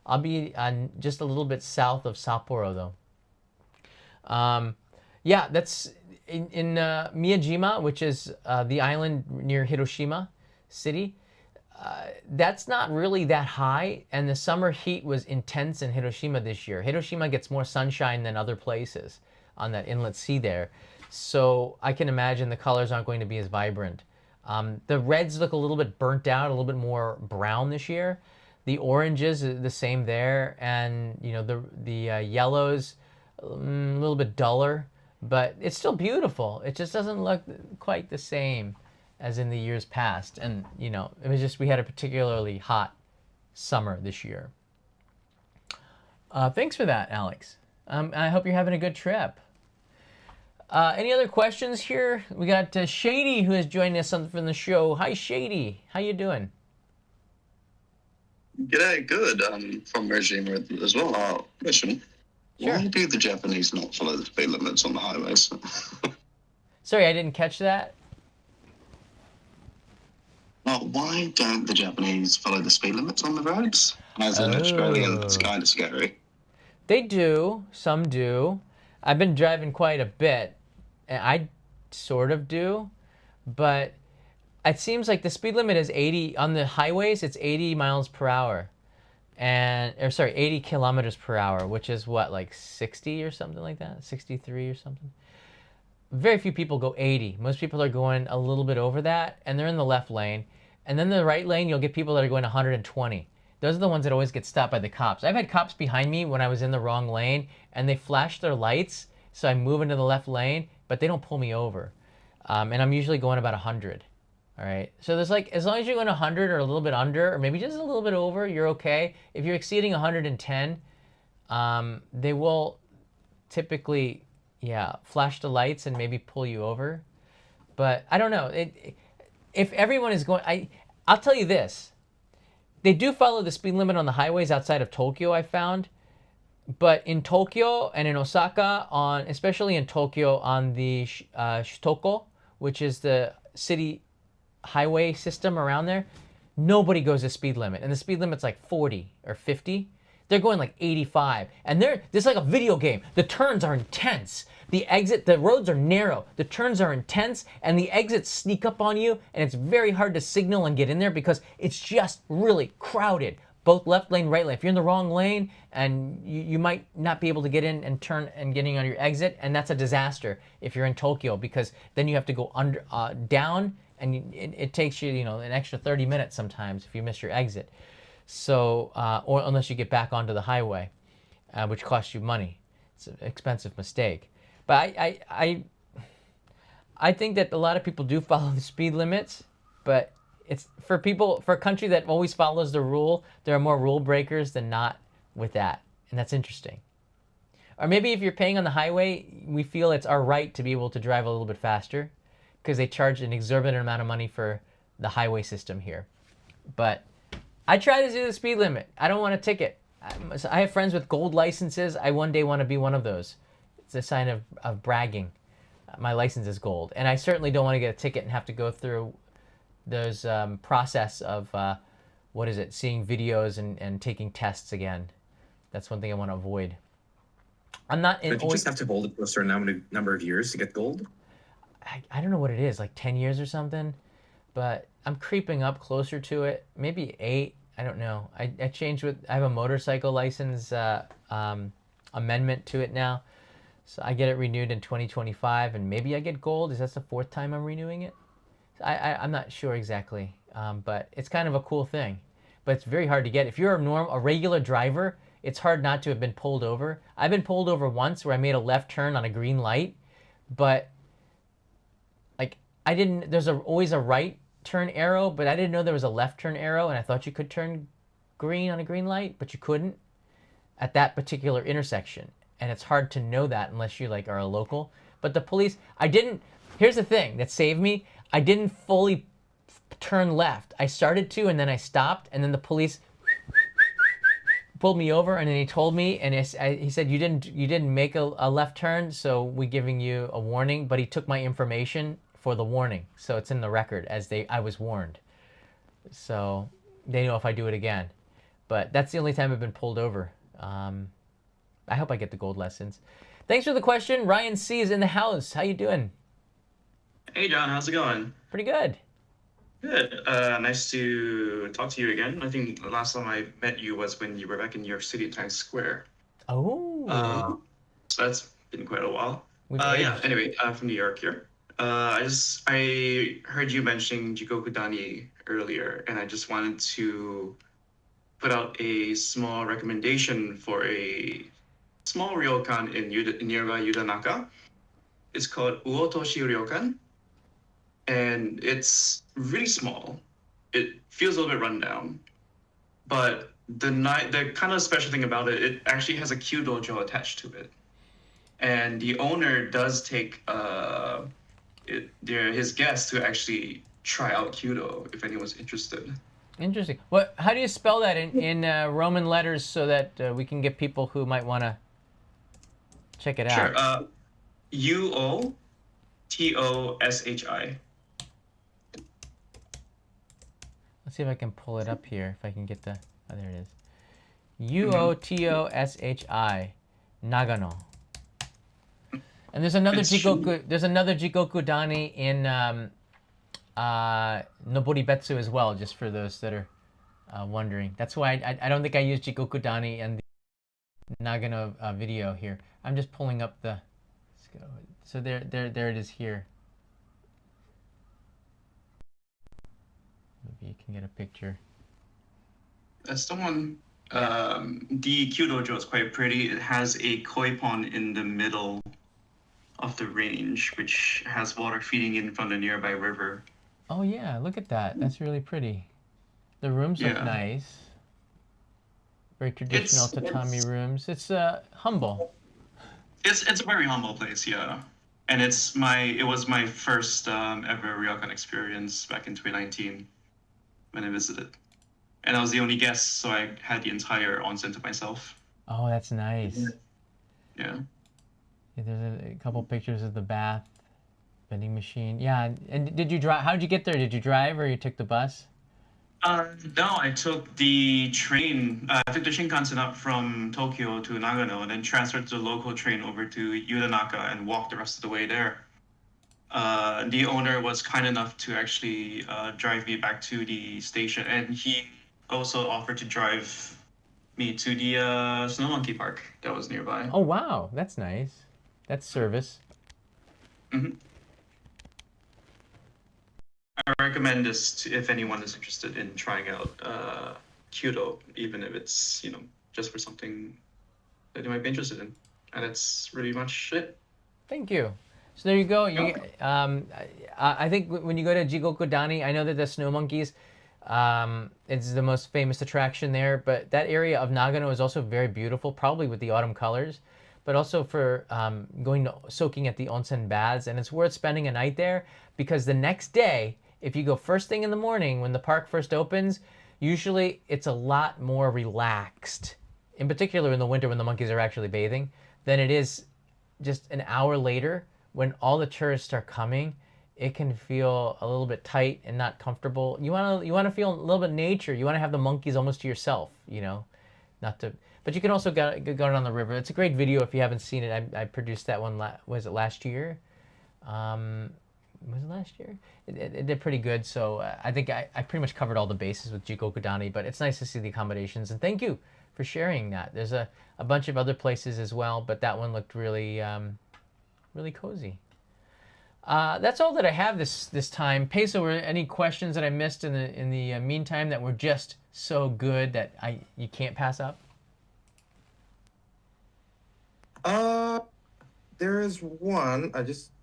I'll be just a little bit south of Sapporo though. Yeah, that's in Miyajima, which is the island near Hiroshima City. That's not really that high, and the summer heat was intense in Hiroshima this year. Hiroshima gets more sunshine than other places on that inlet sea there. So I can imagine the colors aren't going to be as vibrant. The reds look a little bit burnt out, a little bit more brown this year. The oranges are the same there, and you know the yellows a little bit duller, but it's still beautiful. It just doesn't look quite the same as in the years past. And you know, it was just we had a particularly hot summer this year. Thanks for that, Alex. I hope you're having a good trip. Any other questions here? We got Shady who has joined us from the show. Hi, Shady. How you doing? G'day, good. From Miyajima as well. Question. Sure. Why do the Japanese not follow the speed limits on the highways? Sorry, I didn't catch that. Why don't the Japanese follow the speed limits on the roads? As an Australian, it's kind of scary. They do. Some do. I've been driving quite a bit, and I sort of do, but it seems like the speed limit is 80 on the highways. It's 80 miles per hour, and 80 kilometers per hour, which is what, like 60 or something like that, 63 or something. Very few people go 80. Most people are going a little bit over that, and they're in the left lane. And then the right lane, you'll get people that are going 120. Those are the ones that always get stopped by the cops. I've had cops behind me when I was in the wrong lane, and they flash their lights, so I move into the left lane, but they don't pull me over. And I'm usually going about 100. All right. So there's like, as long as you're going 100 or a little bit under, or maybe just a little bit over, you're okay. If you're exceeding 110, they will typically, flash the lights and maybe pull you over. But I don't know. If everyone is going, I'll tell you this. They do follow the speed limit on the highways outside of Tokyo, I found. But in Tokyo and in Osaka, especially in Tokyo, on the Shutoko, which is the city highway system around there, nobody goes the speed limit. And the speed limit's like 40 or 50. They're going like 85. And this is like a video game. The turns are intense. The roads are narrow. The turns are intense, and the exits sneak up on you, and it's very hard to signal and get in there because it's just really crowded. Both left lane, right lane. If you're in the wrong lane, and you might not be able to get in and turn and getting on your exit, and that's a disaster if you're in Tokyo, because then you have to go down, and it takes you, an extra 30 minutes sometimes if you miss your exit. So, or unless you get back onto the highway, which costs you money. It's an expensive mistake. But I think that a lot of people do follow the speed limits, but it's for a country that always follows the rule, there are more rule breakers than not with that. And that's interesting. Or maybe if you're paying on the highway, we feel it's our right to be able to drive a little bit faster because they charge an exorbitant amount of money for the highway system here. But I try to do the speed limit. I don't want a ticket. I have friends with gold licenses. I one day want to be one of those. It's a sign of bragging. My license is gold. And I certainly don't want to get a ticket and have to go through those process of, seeing videos and taking tests again. That's one thing I want to avoid. I'm not in... But you just have to hold it for a certain number of years to get gold? I don't know what it is, like 10 years or something. But I'm creeping up closer to it. Maybe 8. I don't know. I changed I have a motorcycle license amendment to it now. So I get it renewed in 2025, and maybe I get gold. Is that the 4th time I'm renewing it? I'm not sure exactly, but it's kind of a cool thing. But it's very hard to get. If you're a regular driver, it's hard not to have been pulled over. I've been pulled over once where I made a left turn on a green light, but like there's always a right turn arrow, but I didn't know there was a left turn arrow, and I thought you could turn green on a green light, but you couldn't at that particular intersection. And it's hard to know that unless you are a local. But the police, here's the thing that saved me. I didn't fully turn left. I started to, and then I stopped, and then the police pulled me over, and then he told me, and he said, you didn't make a left turn, so we're giving you a warning. But he took my information for the warning, so it's in the record I was warned. So they know if I do it again. But that's the only time I've been pulled over. I hope I get the gold lessons. Thanks for the question. Ryan C is in the house. How you doing? Hey, John. How's it going? Pretty good. Good. Nice to talk to you again. I think the last time I met you was when you were back in New York City, Times Square. Oh. So that's been quite a while. Yeah. Anyway, I'm from New York here. I heard you mentioning Jikoku Dani earlier, and I just wanted to put out a small recommendation for a small ryokan in nearby Yudanaka. It's called Uotoshi Ryokan, and it's really small. It feels a little bit run down, but the kind of special thing about it, it actually has a Kyudojo attached to it, and the owner does take his guests to actually try out Kyudo if anyone's interested. Interesting. How do you spell that in Roman letters so that we can get people who might want to check it out? Sure. Uotoshi. Let's see if I can pull it up here. If I can get oh, there it is. Uotoshi. Nagano. And there's another It's Jikoku. There's another Jikoku Dani in Noboribetsu as well. Just for those that are wondering, that's why I don't think I used Jikoku Dani and the Nagano video here. I'm just pulling up the. Let's go. So there it is here. Maybe you can get a picture. That's the one. The Kyudojo is quite pretty. It has a koi pond in the middle of the range, which has water feeding in from the nearby river. Oh yeah, look at that. That's really pretty. The rooms look Yeah. nice. Very traditional tatami rooms. It's humble. It's a very humble place, yeah. And it was my first ever ryokan experience back in 2019 when I visited. And I was the only guest, so I had the entire onsen to myself. Oh, that's nice. Yeah. Yeah, there's a couple pictures of the bath, vending machine. Yeah, and did you drive? How did you get there? Did you drive or you took the bus? No, I took the train. I took the Shinkansen up from Tokyo to Nagano, and then transferred the local train over to Yudanaka and walked the rest of the way there. The owner was kind enough to actually drive me back to the station, and he also offered to drive me to the snow monkey park that was nearby. Oh wow, that's nice. That's service. Hmm. I recommend this if anyone is interested in trying out Kyoto, even if it's just for something that you might be interested in. And that's really much it. Thank you. So there you go. You, I think when you go to Jigoku Dani, I know that the snow monkeys, it's the most famous attraction there. But that area of Nagano is also very beautiful, probably with the autumn colors, but also for soaking at the onsen baths. And it's worth spending a night there because the next day, if you go first thing in the morning when the park first opens, usually it's a lot more relaxed, in particular in the winter when the monkeys are actually bathing, than it is just an hour later when all the tourists are coming. It can feel a little bit tight and not comfortable. You want to feel a little bit of nature. You want to have the monkeys almost to yourself, not to. But you can also go down the river. It's a great video if you haven't seen it. I produced that one. Was it last year? Was it last year? It did pretty good. So I think I pretty much covered all the bases with Jikoku Dani. But it's nice to see the accommodations, and thank you for sharing that. There's a bunch of other places as well, but that one looked really really cozy. That's all that I have this time. Peso, were any questions that I missed in the meantime that were just so good that you can't pass up? There is one.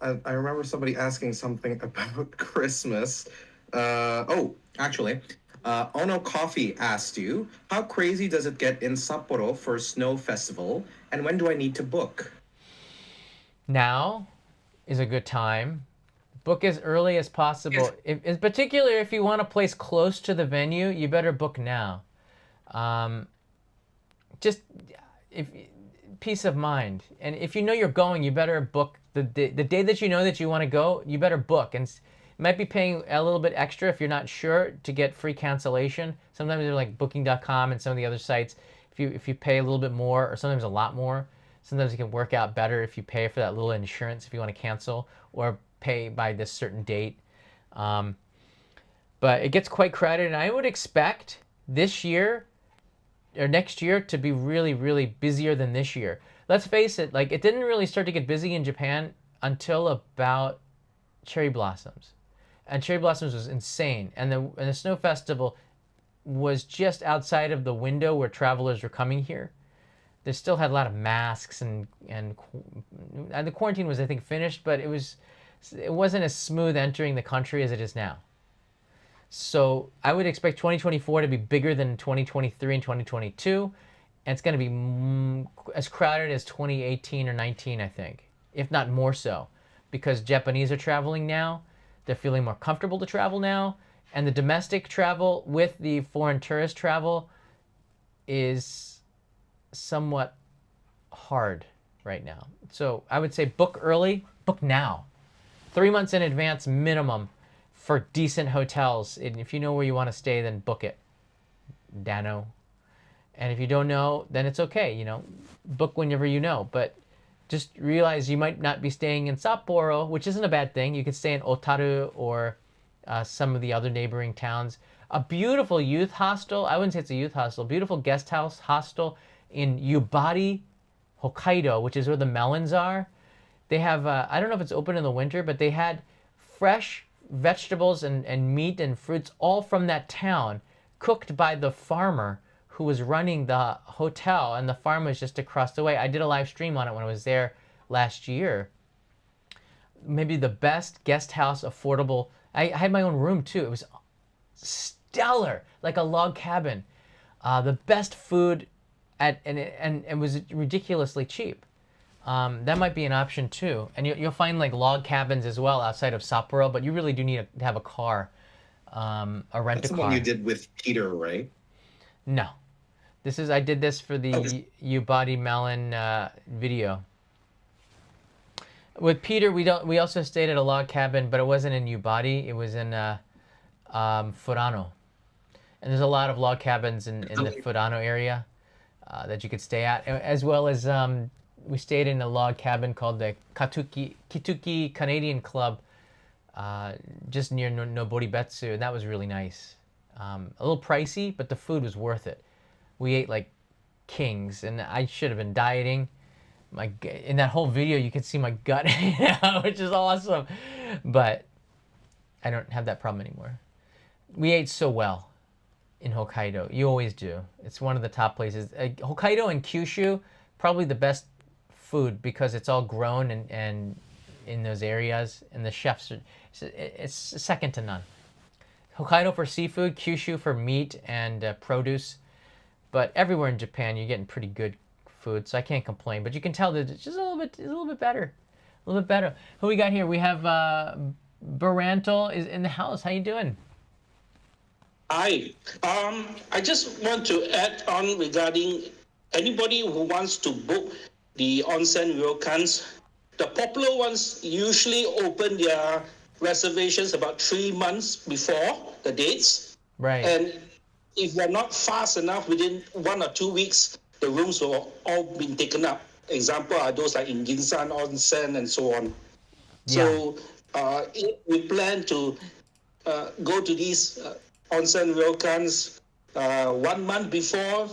I remember somebody asking something about Christmas. Actually, Ono Coffee asked you, how crazy does it get in Sapporo for Snow Festival, and when do I need to book? Now is a good time. Book as early as possible. If, in particular, if you want a place close to the venue, you better book now. Just if peace of mind. And if you know you're going, you better book the day that you know that you want to go. You better book, and you might be paying a little bit extra if you're not sure to get free cancellation. Sometimes they're like Booking.com and some of the other sites. If you pay a little bit more, or sometimes a lot more. Sometimes it can work out better if you pay for that little insurance if you want to cancel or pay by this certain date. But it gets quite crowded, and I would expect this year or next year to be really, really busier than this year. Let's face it, like it didn't really start to get busy in Japan until about cherry blossoms. And cherry blossoms was insane. And the snow festival was just outside of the window where travelers were coming here. They still had a lot of masks and the quarantine was, I think, finished, but it wasn't as smooth entering the country as it is now. So I would expect 2024 to be bigger than 2023 and 2022, and it's going to be as crowded as 2018 or 19, I think, if not more so, because Japanese are traveling now. They're feeling more comfortable to travel now, and the domestic travel with the foreign tourist travel is somewhat hard right now. So I would say book early, book now. 3 months in advance minimum for decent hotels. And if you know where you want to stay, then book it. Dano. And if you don't know, then it's okay. book whenever you know. But just realize you might not be staying in Sapporo, which isn't a bad thing. You could stay in Otaru or some of the other neighboring towns. A beautiful youth hostel. I wouldn't say it's a youth hostel. Beautiful guest house hostel in Yubari, Hokkaido, which is where the melons are. They have, I don't know if it's open in the winter, but they had fresh vegetables and meat and fruits all from that town, cooked by the farmer who was running the hotel, and the farm was just across the way. I did a live stream on it when I was there last year. Maybe the best guest house, affordable. I had my own room too. It was stellar, like a log cabin. The best food and it was ridiculously cheap. That might be an option too. And you'll find like log cabins as well outside of Sapporo, but you really do need to have a car, rent That's a the car. one you did with Peter, right? No, I did this for the Yubari Melon video. With Peter, we also stayed at a log cabin, but it wasn't in Yubari. It was in Furano, and there's a lot of log cabins in the Furano area that you could stay at, as well as we stayed in a log cabin called the Kituki Canadian Club, just near Noboribetsu, and that was really nice. A little pricey, but the food was worth it. We ate like kings, and I should have been dieting. In that whole video, you can see my gut, which is awesome. But I don't have that problem anymore. We ate so well in Hokkaido. You always do. It's one of the top places. Hokkaido and Kyushu, probably the best food because it's all grown and in those areas, and the chefs it's second to none. Hokkaido for seafood, Kyushu for meat and produce, but everywhere in Japan you're getting pretty good food, so I can't complain. But you can tell that it's just a little bit better, a little bit better. Who we got here? We have Barantel is in the house. How you doing? Hi. I just want to add on regarding anybody who wants to book the onsen ryokans. The popular ones usually open their reservations about 3 months before the dates. Right. And if you're not fast enough, within 1 or 2 weeks, the rooms will all been taken up. Example are those like in Ginsan Onsen and so on. Yeah. So if we plan to go to these onsen ryokans 1 month before,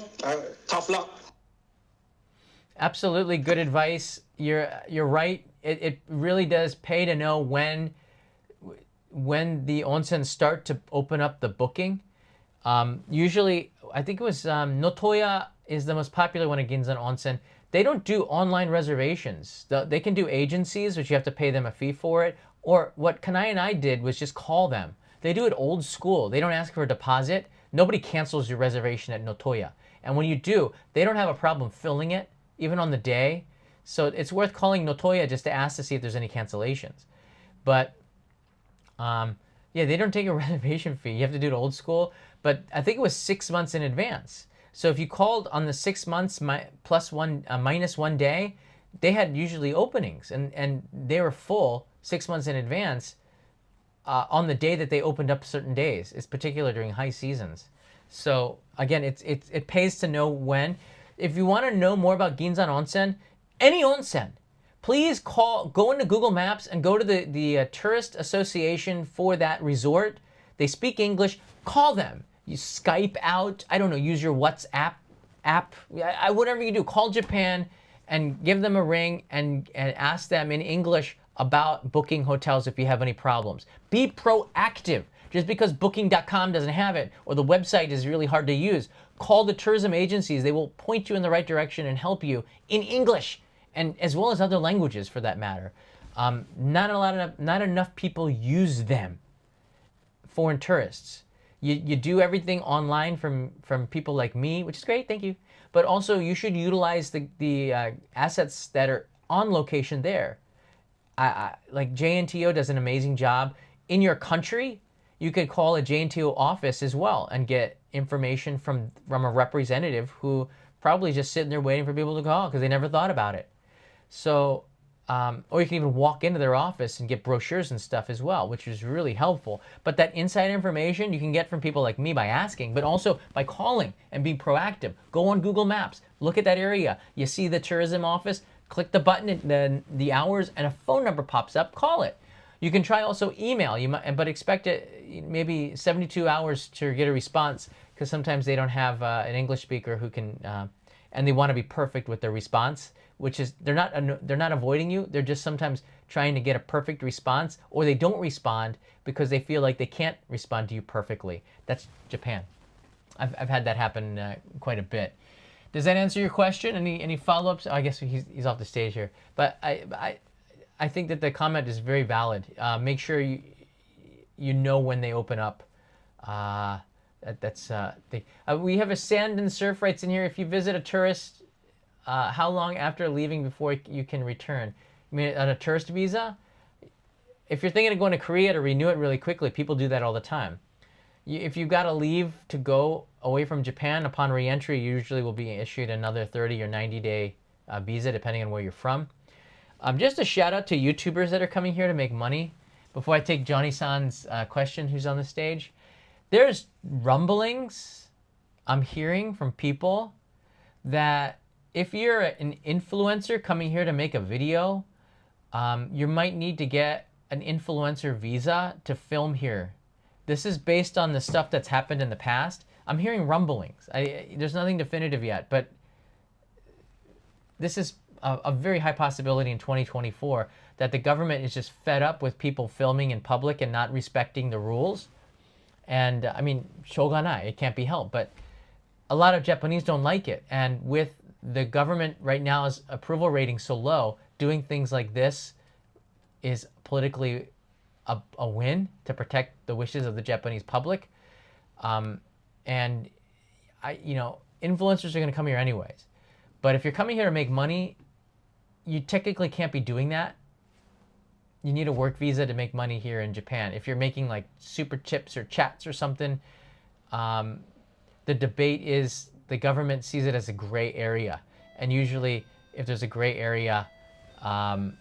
tough luck. Absolutely, good advice. You're right. It really does pay to know when the onsen start to open up the booking. Usually, I think it was Notoya is the most popular one at Ginzan Onsen. They don't do online reservations. They can do agencies, which you have to pay them a fee for it. Or what Kanai and I did was just call them. They do it old school. They don't ask for a deposit. Nobody cancels your reservation at Notoya. And when you do, they don't have a problem filling it, even on the day. So it's worth calling Notoya just to ask to see if there's any cancellations. But yeah, they don't take a reservation fee. You have to do it old school. But I think it was 6 months in advance. So if you called on the 6 months minus 1 day, they had usually openings, and they were full 6 months in advance on the day that they opened up certain days. It's particular during high seasons. So again, it pays to know when. If you want to know more about Ginzan Onsen, any onsen, please go into Google Maps and go to the tourist association for that resort. They speak English. Call them. You Skype out. I don't know. Use your WhatsApp app. Whatever you do, call Japan and give them a ring and ask them in English about booking hotels if you have any problems. Be proactive. Just because booking.com doesn't have it or the website is really hard to use, call the tourism agencies. They will point you in the right direction and help you in English, and as well as other languages for that matter. Not enough people use them. Foreign tourists. You do everything online from people like me, which is great, thank you. But also you should utilize the assets that are on location there. Like JNTO does an amazing job. In your country, you could call a JNTO office as well and get information from a representative who probably just sitting there waiting for people to call because they never thought about it. So or you can even walk into their office and get brochures and stuff as well, which is really helpful. But that inside information you can get from people like me by asking, but also by calling and being proactive. Go on Google Maps, look at that area. You see the tourism office, click the button, and the hours, and a phone number pops up, call it. You can try also email, but expect it maybe 72 hours to get a response, because sometimes they don't have an English speaker who can, and they want to be perfect with their response, which is they're not avoiding you. They're just sometimes trying to get a perfect response, or they don't respond because they feel like they can't respond to you perfectly. That's Japan. I've had that happen quite a bit. Does that answer your question? Any follow-ups? Oh, I guess he's off the stage here, but I think that the comment is very valid. Make sure you know when they open up. We have a sand and surf rights in here. If you visit a tourist, how long after leaving before you can return? I mean, on a tourist visa, if you're thinking of going to Korea to renew it really quickly, people do that all the time. If you've got to leave to go away from Japan, upon re-entry, you usually will be issued another 30 or 90-day visa, depending on where you're from. Just a shout out to YouTubers that are coming here to make money. Before I take Johnny-san's question, who's on the stage, there's rumblings I'm hearing from people that if you're an influencer coming here to make a video, you might need to get an influencer visa to film here. This is based on the stuff that's happened in the past. I'm hearing rumblings. There's nothing definitive yet, but this is a very high possibility in 2024 that the government is just fed up with people filming in public and not respecting the rules. And I mean, shoganai, it can't be helped, but a lot of Japanese don't like it. And with the government right now's approval rating so low, doing things like this is politically a win to protect the wishes of the Japanese public. And influencers are going to come here anyways. But if you're coming here to make money, you technically can't be doing that. You need a work visa to make money here in Japan. If you're making like super chips or chats or something, the debate is the government sees it as a gray area. And usually if there's a gray area, damn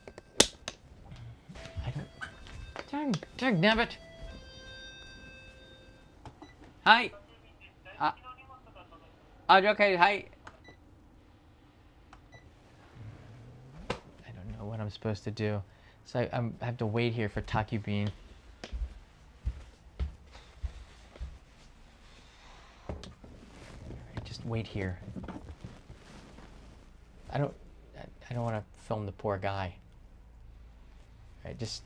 it. Hi. Okay, hi. I don't know what I'm supposed to do. So I have to wait here for Takubin. Just wait here. I don't want to film the poor guy. All right, just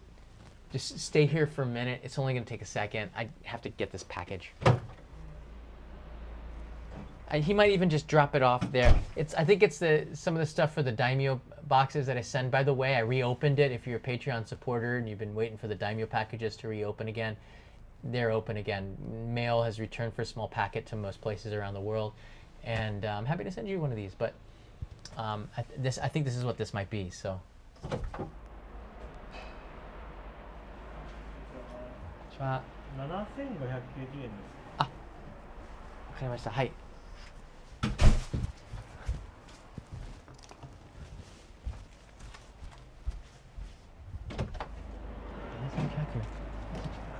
stay here for a minute. It's only going to take a second. I have to get this package. And he might even just drop it off there. I think it's some of the stuff for the Daimyo boxes that I send. By the way, I reopened it. If you're a Patreon supporter and you've been waiting for the Daimyo packages to reopen again, they're open again. Mail has returned for a small packet to most places around the world. And I'm happy to send you one of these. But I think this is what this might be. So. 7590円です。あ、わかりました。はい。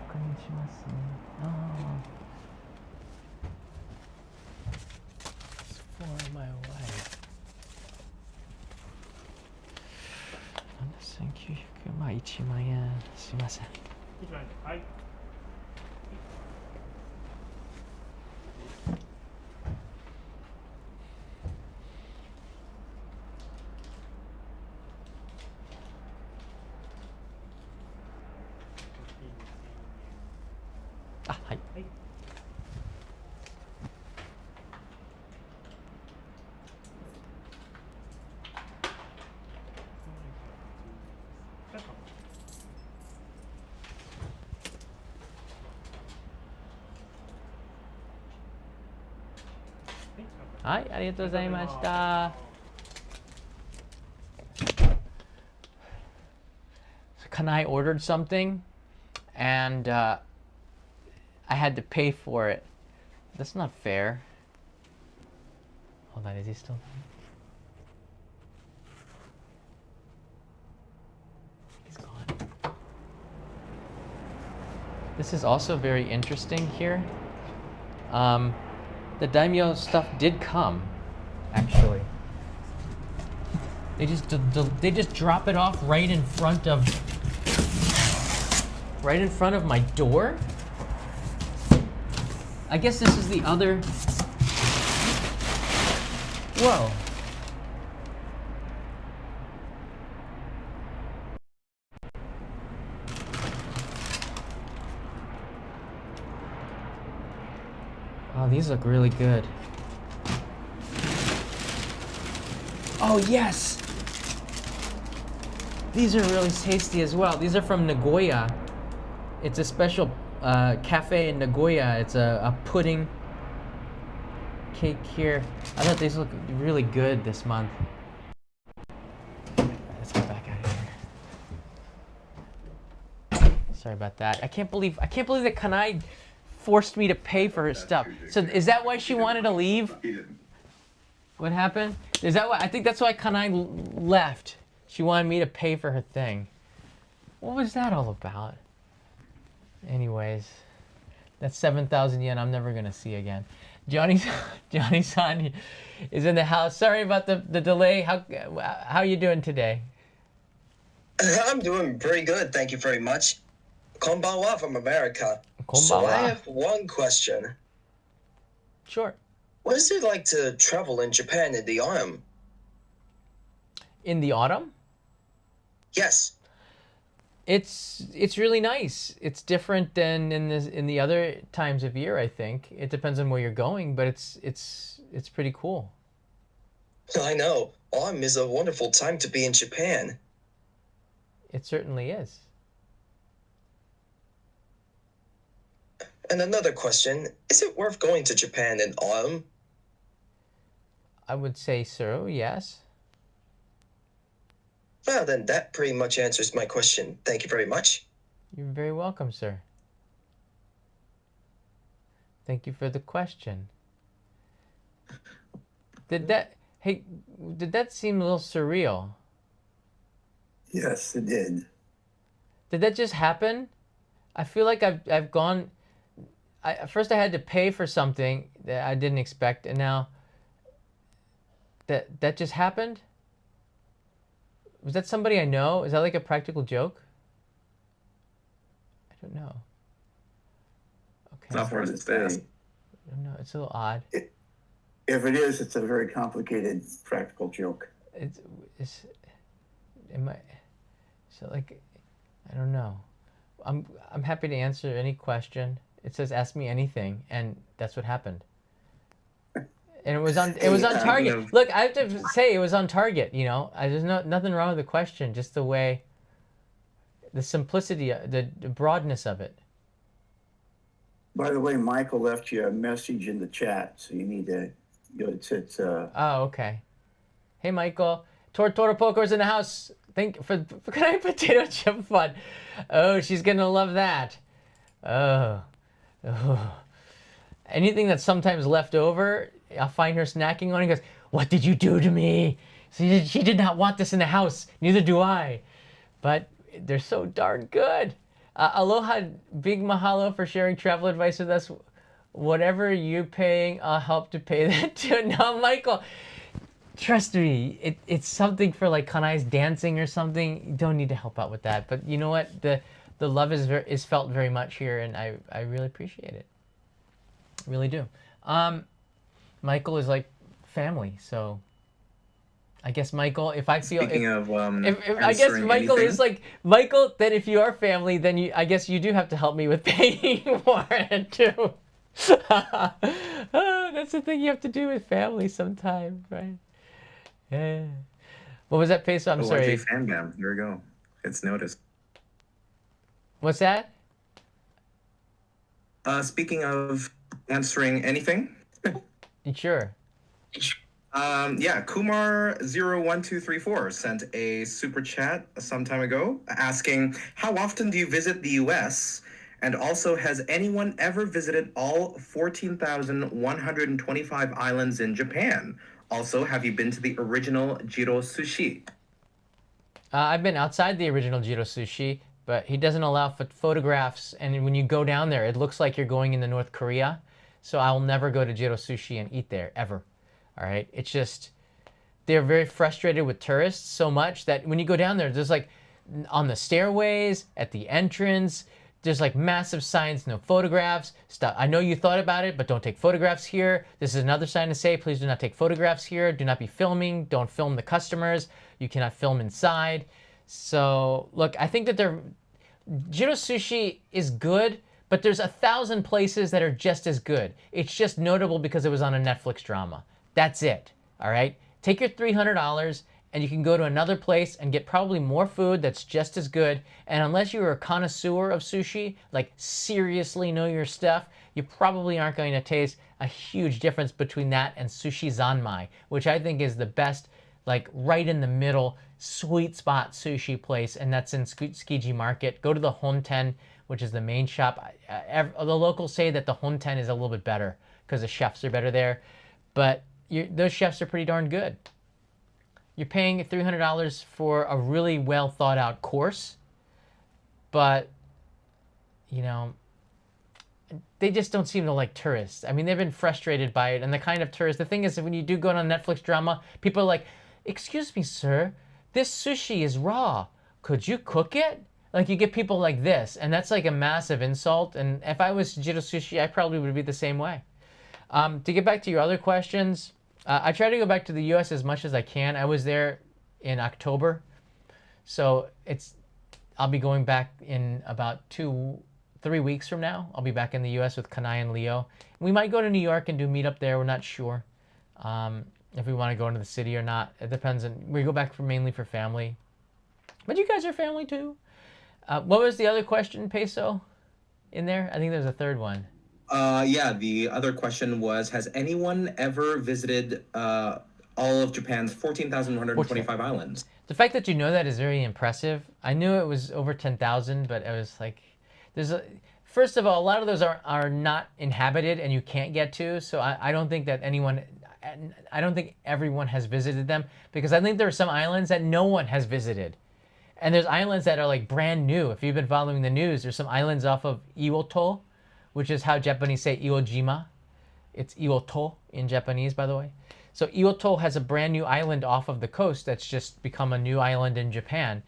確認しますね。For my wife。7900、まあ1万円しません。1万円。はい。あ、はい。はい。はい、ありがとうございました。Kanai ordered something, and I had to pay for it. That's not fair. Hold on, is he still? This is also very interesting here. The daimyo stuff did come, actually. They just drop it off right in front of my door. I guess this is the other. Whoa. Oh, these look really good. Oh, yes! These are really tasty as well. These are from Nagoya. It's a special cafe in Nagoya. It's a pudding cake here. I thought these look really good this month. Let's get back out of here. Sorry about that. I can't believe that Kanai forced me to pay for her stuff. So is that why she wanted to leave? What happened? Is that why? I think that's why Kanai left. She wanted me to pay for her thing. What was that all about? Anyways, that's 7,000 yen I'm never gonna see again. Johnny-san is in the house. Sorry about the delay. How are you doing today? I'm doing pretty good, thank you very much. Konbanwa from America. Konbanwa. So I have one question. Sure. What is it like to travel in Japan in the autumn? In the autumn? Yes. It's really nice. It's different than in the other times of year, I think. It depends on where you're going, but it's pretty cool. I know. Autumn is a wonderful time to be in Japan. It certainly is. And another question, is it worth going to Japan in autumn? I would say so, yes. Well, then that pretty much answers my question. Thank you very much. You're very welcome, sir. Thank you for the question. Did that seem a little surreal? Yes, it did. Did that just happen? I feel like I've gone. First I had to pay for something that I didn't expect, and now that just happened? Was that somebody I know? Is that like a practical joke? I don't know. Okay. It's not hard to say. I don't know. It's a little odd. If it is, it's a very complicated practical joke. So like, I don't know. I'm happy to answer any question. It says ask me anything, and that's what happened. And it was on target. Look, I have to say it was on target, you know. There's nothing wrong with the question, just the simplicity, the broadness of it. By the way, Michael left you a message in the chat, so you need to, it's Oh, okay. Hey, Michael. Toro Poco's in the house. Can I potato chip fun? Oh, she's gonna love that. Oh. Anything that's sometimes left over, I'll find her snacking on it. Goes, what did you do to me? She did not want this in the house. Neither do I. But they're so darn good. Aloha, big mahalo for sharing travel advice with us. Whatever you're paying, I'll help to pay that too. No, Michael, trust me, it's something for like Kanai's dancing or something. You don't need to help out with that. But you know what? The love is felt very much here, and I really appreciate it. Really do. Michael is like family, so I guess Michael, if I feel Speaking of if I guess Michael anything. is like Michael, then if you are family, then I guess you do have to help me with paying for it too. That's the thing you have to do with family sometimes, right? Yeah. What was that peso? I'm sorry. Fangam. Here we go. It's noticed. What's that? Speaking of answering anything. Sure. Yeah, Kumar01234 sent a super chat some time ago asking, how often do you visit the US? And also, has anyone ever visited all 14,125 islands in Japan? Also, have you been to the original Jiro Sushi? I've been outside the original Jiro Sushi. but he doesn't allow photographs. And when you go down there, it looks like you're going into North Korea. So I will never go to Jiro Sushi and eat there, ever. All right? It's just, they're very frustrated with tourists so much that when you go down there, there's like, on the stairways, at the entrance, there's like massive signs, no photographs, stuff. I know you thought about it, but don't take photographs here. This is another sign to say, please do not take photographs here. Do not be filming. Don't film the customers. You cannot film inside. So look, I think that Jiro Sushi is good, but there's 1,000 places that are just as good. It's just notable because it was on a Netflix drama. That's it, all right? Take your $300 and you can go to another place and get probably more food that's just as good. And unless you're a connoisseur of sushi, like seriously know your stuff, you probably aren't going to taste a huge difference between that and Sushi Zanmai, which I think is the best, like right in the middle, sweet spot sushi place, and that's in Tsukiji Market. Go to the Honten, which is the main shop. The locals say that the Honten is a little bit better because the chefs are better there, but those chefs are pretty darn good. You're paying $300 for a really well thought out course, but you know, they just don't seem to like tourists. I mean, they've been frustrated by it, and the kind of tourists, the thing is that when you do go on a Netflix drama, people are like, excuse me, sir, this sushi is raw. Could you cook it? Like, you get people like this, and that's like a massive insult. And if I was Jiro Sushi, I probably would be the same way. To get back to your other questions, I try to go back to the U.S. as much as I can. I was there in October, so I'll be going back in about 2-3 weeks from now. I'll be back in the U.S. with Kanai and Leo. We might go to New York and do meetup there. We're not sure if we want to go into the city or not. It depends. We go back mainly for family, but you guys are family too. What was the other question, Peso, in there? I think there's a third one. Yeah, the other question was, has anyone ever visited all of Japan's 14,125 islands? The fact that you know that is very impressive. I knew it was over 10,000, but I was like, first of all, a lot of those are not inhabited and you can't get to, so I don't think that I don't think everyone has visited them, because I think there are some islands that no one has visited. And there's islands that are like brand new. If you've been following the news, there's some islands off of Iwoto, which is how Japanese say Iwojima. It's Iwoto in Japanese, by the way. So Iwoto has a brand new island off of the coast that's just become a new island in Japan.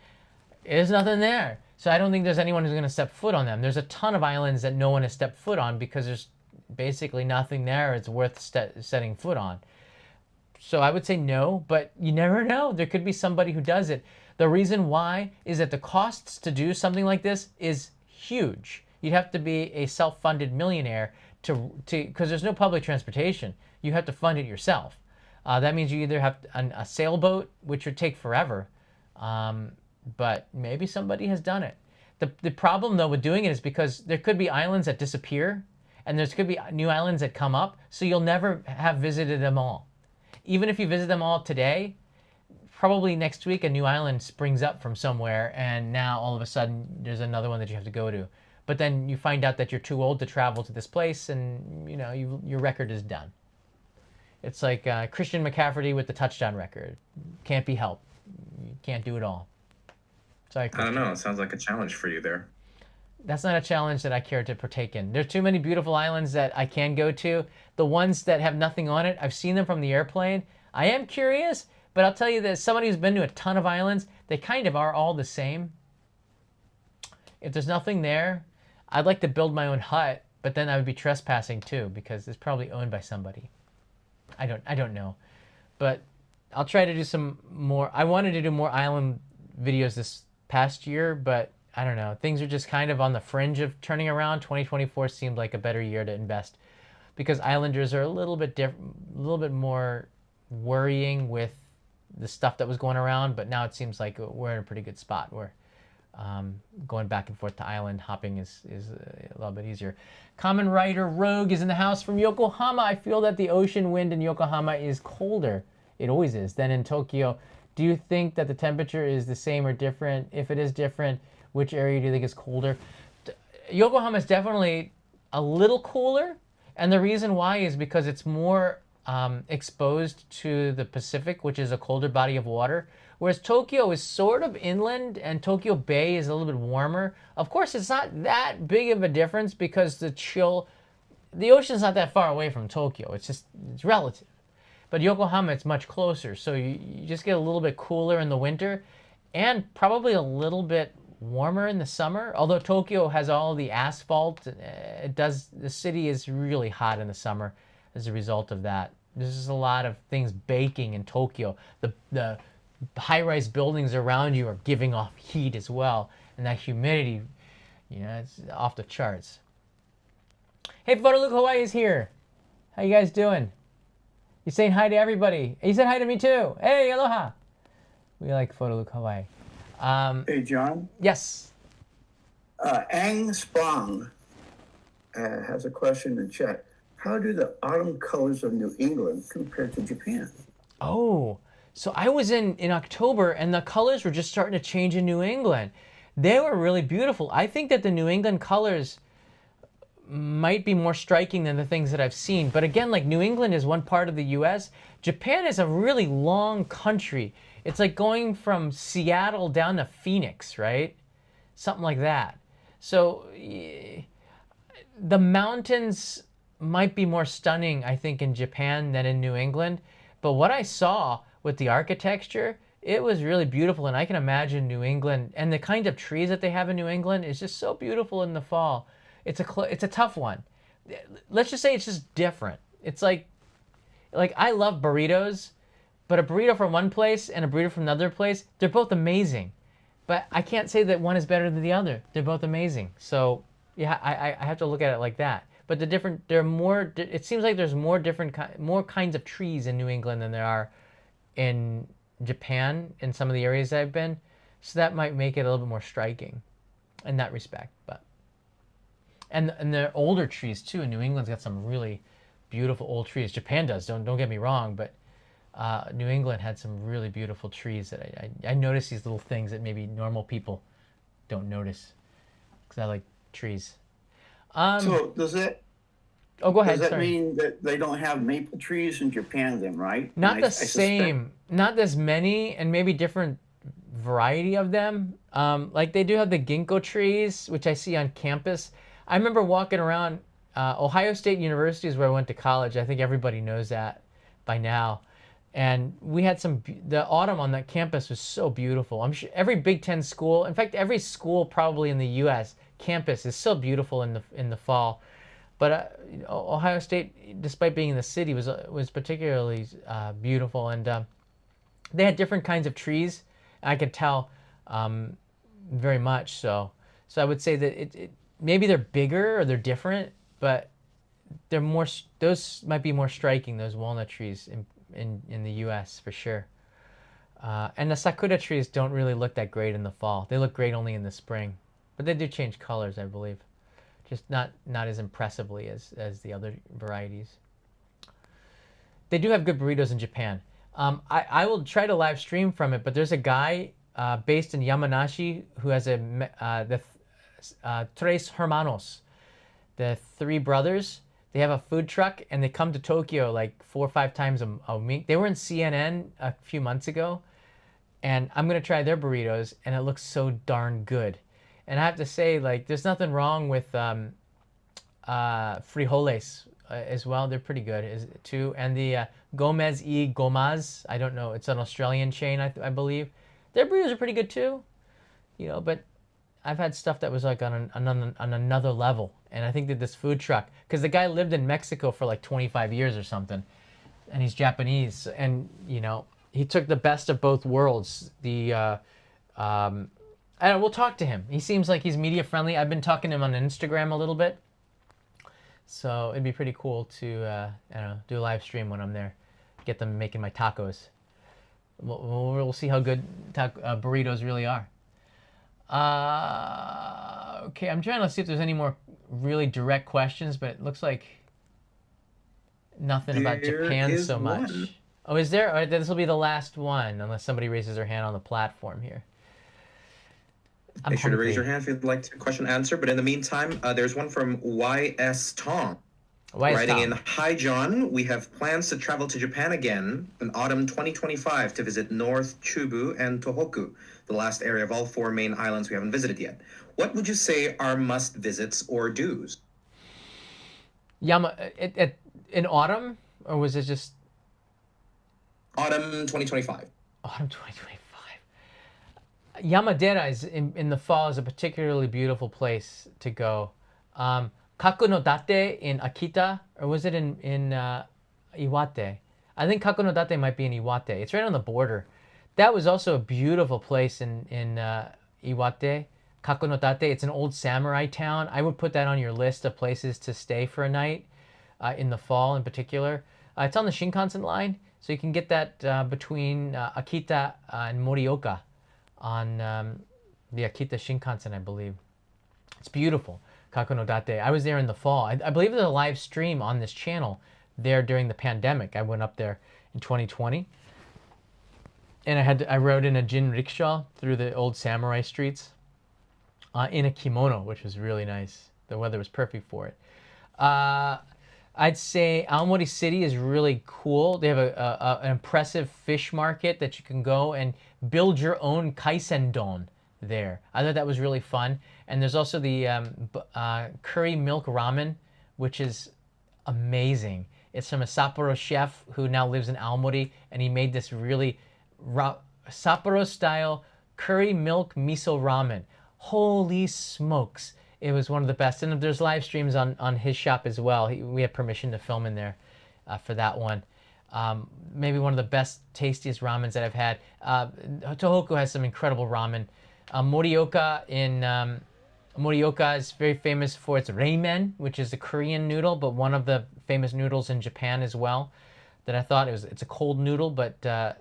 There's nothing there. So I don't think there's anyone who's going to step foot on them. There's a ton of islands that no one has stepped foot on because there's basically nothing there it's worth setting foot on. So I would say no, but you never know. There could be somebody who does it. The reason why is that the costs to do something like this is huge. You'd have to be a self-funded millionaire because there's no public transportation. You have to fund it yourself. That means you either have a sailboat, which would take forever, but maybe somebody has done it. The problem, though, with doing it is because there could be islands that disappear, and there could be new islands that come up, so you'll never have visited them all. Even if you visit them all today, probably next week a new island springs up from somewhere, and now all of a sudden there's another one that you have to go to. But then you find out that you're too old to travel to this place, and you know your record is done. It's like Christian McCaffrey with the touchdown record. Can't be helped. You can't do it all. Sorry, Christian. I don't know. It sounds like a challenge for you there. That's not a challenge that I care to partake in. There's too many beautiful islands that I can go to. The ones that have nothing on it, I've seen them from the airplane. I am curious, but I'll tell you that as somebody who's been to a ton of islands, they kind of are all the same. If there's nothing there, I'd like to build my own hut, but then I would be trespassing too because it's probably owned by somebody. I don't know, but I'll try to do some more. I wanted to do more island videos this past year, but I don't know. Things are just kind of on the fringe of turning around. 2024 seemed like a better year to invest because islanders are a little bit different, a little bit more worrying with the stuff that was going around, but now it seems like we're in a pretty good spot where going back and forth to island hopping is a little bit easier. Common Writer Rogue is in the house from Yokohama. I feel that the ocean wind in Yokohama is colder. It always is than in Tokyo. Do you think that the temperature is the same or different? If it is different, which area do you think is colder? Yokohama is definitely a little cooler, and the reason why is because it's more exposed to the Pacific, which is a colder body of water. Whereas Tokyo is sort of inland and Tokyo Bay is a little bit warmer. Of course, it's not that big of a difference because the ocean's not that far away from Tokyo. It's relative. But Yokohama, it's much closer. So you just get a little bit cooler in the winter and probably a little bit warmer in the summer. Although Tokyo has all the asphalt, the city is really hot in the summer as a result of that. There's just a lot of things baking in Tokyo. The high-rise buildings around you are giving off heat as well. And that humidity, it's off the charts. Hey, Photoluke Hawaii is here. How you guys doing? You're saying hi to everybody. You said hi to me too. Hey, aloha. We like Photoluke Hawaii. Hey, John. Yes. Ang Spong has a question in the chat. How do the autumn colors of New England compare to Japan? Oh, so I was in October and the colors were just starting to change in New England. They were really beautiful. I think that the New England colors might be more striking than the things that I've seen. But again, like New England is one part of the US. Japan is a really long country. It's like going from Seattle down to Phoenix, right? Something like that. So the mountains might be more stunning, I think, in Japan than in New England. But what I saw with the architecture, it was really beautiful. And I can imagine New England and the kind of trees that they have in New England is just so beautiful in the fall. It's a tough one. Let's just say it's just different. It's like I love burritos, but a burrito from one place and a burrito from another place, they're both amazing. But I can't say that one is better than the other. They're both amazing. So yeah, I have to look at it like that. But there are more. It seems like there's more kinds of trees in New England than there are in Japan in some of the areas I've been. So that might make it a little bit more striking in that respect. But and the older trees too. In New England's got some really beautiful old trees. Japan does. Don't get me wrong, but New England had some really beautiful trees that I noticed these little things that maybe normal people don't notice because I like trees. So does that? Oh, go ahead. Does that sorry. mean that they don't have maple trees in Japan then, right? Not the same. Not as many, and maybe different variety of them. Like they do have the ginkgo trees, which I see on campus. I remember walking around Ohio State University is where I went to college. I think everybody knows that by now. And we had the autumn on that campus was so beautiful. I'm sure every Big Ten school, in fact, every school probably in the U.S. campus is so beautiful in the fall. But Ohio State, despite being in the city, was particularly beautiful. And they had different kinds of trees. I could tell very much so. So I would say that maybe they're bigger or they're different, but they're more. Those might be more striking. Those walnut trees in the U.S. for sure. And the sakura trees don't really look that great in the fall. They look great only in the spring, but they do change colors, I believe, just not as impressively as the other varieties. They do have good burritos in Japan. I will try to live stream from it, but there's a guy based in Yamanashi who has the Tres Hermanos, the three brothers. They have a food truck and they come to Tokyo like 4 or 5 times a week. They were in CNN a few months ago, and I'm gonna try their burritos, and it looks so darn good. And I have to say, like, there's nothing wrong with frijoles as well. They're pretty good too. And the Gomez y Gomaz, I don't know, it's an Australian chain, I believe. Their burritos are pretty good too, but I've had stuff that was like on another level. And I think that this food truck, because the guy lived in Mexico for like 25 years or something, and he's Japanese, and he took the best of both worlds. I don't know, we'll talk to him. He seems like he's media friendly. I've been talking to him on Instagram a little bit, so it'd be pretty cool to do a live stream when I'm there, get them making my tacos. We'll see how good burritos really are. Okay, I'm trying to see if there's any more really direct questions, but it looks like nothing about Japan so much. One. Oh, is there? All right, this will be the last one, unless somebody raises their hand on the platform here. Make sure to raise your hand if you'd like to question answer. But in the meantime, there's one from YS Tong. Writing in, hi John, we have plans to travel to Japan again in autumn 2025 to visit North Chubu and Tohoku, the last area of all 4 main islands we haven't visited yet. What would you say are must visits or do's? In autumn, or was it just autumn 2025? Autumn 2025. Yamadera is in the fall is a particularly beautiful place to go. Kaku no Date in Akita, or was it in Iwate? I think Kaku no Date might be in Iwate. It's right on the border. That was also a beautiful place in Iwate. Kaku no Date. It's an old samurai town. I would put that on your list of places to stay for a night in the fall, in particular. It's on the Shinkansen line, so you can get that between Akita and Morioka on the Akita Shinkansen, I believe. It's beautiful. Kaku no Date. I was there in the fall. I believe there's a live stream on this channel there during the pandemic. I went up there in 2020, and I rode in a jin rickshaw through the old samurai streets in a kimono, which was really nice. The weather was perfect for it. I'd say Aomori City is really cool. They have an impressive fish market that you can go and build your own kaisendon there. I thought that was really fun. And there's also the curry milk ramen, which is amazing. It's from a Sapporo chef who now lives in Aomori, and he made this really Sapporo-style curry milk miso ramen. Holy smokes. It was one of the best. And there's live streams on his shop as well. We have permission to film in there for that one. Maybe one of the best, tastiest ramens that I've had. Tohoku has some incredible ramen. Morioka is very famous for its ramen, which is a Korean noodle, but one of the famous noodles in Japan as well. That I thought it's a cold noodle, but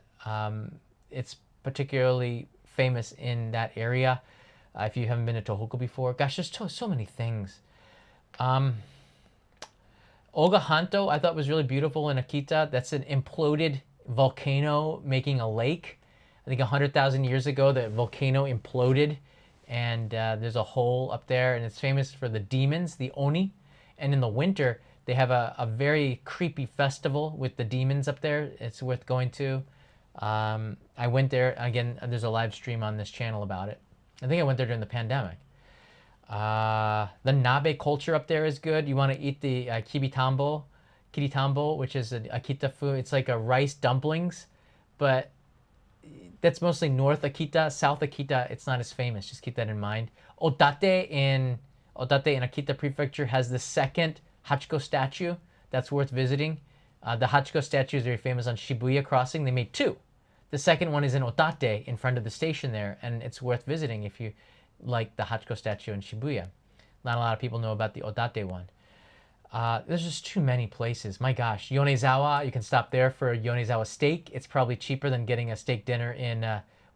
it's particularly famous in that area. If you haven't been to Tohoku before, gosh, there's so many things. Oga Hanto I thought was really beautiful in Akita. That's an imploded volcano making a lake. I think 100,000 years ago, the volcano imploded, and there's a hole up there, and it's famous for the demons, the Oni. And in the winter, they have a very creepy festival with the demons up there. It's worth going to. I went there, again, there's a live stream on this channel about it. I think I went there during the pandemic. The nabe culture up there is good. You want to eat the kiritambo, which is an Akita food. It's like a rice dumplings, but that's mostly North Akita. South Akita, it's not as famous. Just keep that in mind. Otate in Akita Prefecture has the second Hachiko statue. That's worth visiting. The Hachiko statue is very famous on Shibuya Crossing. They made 2. The second one is in Otate in front of the station there, and it's worth visiting if you like the Hachiko statue in Shibuya. Not a lot of people know about the Otate one. There's just too many places. My gosh, Yonezawa, you can stop there for a Yonezawa steak. It's probably cheaper than getting a steak dinner in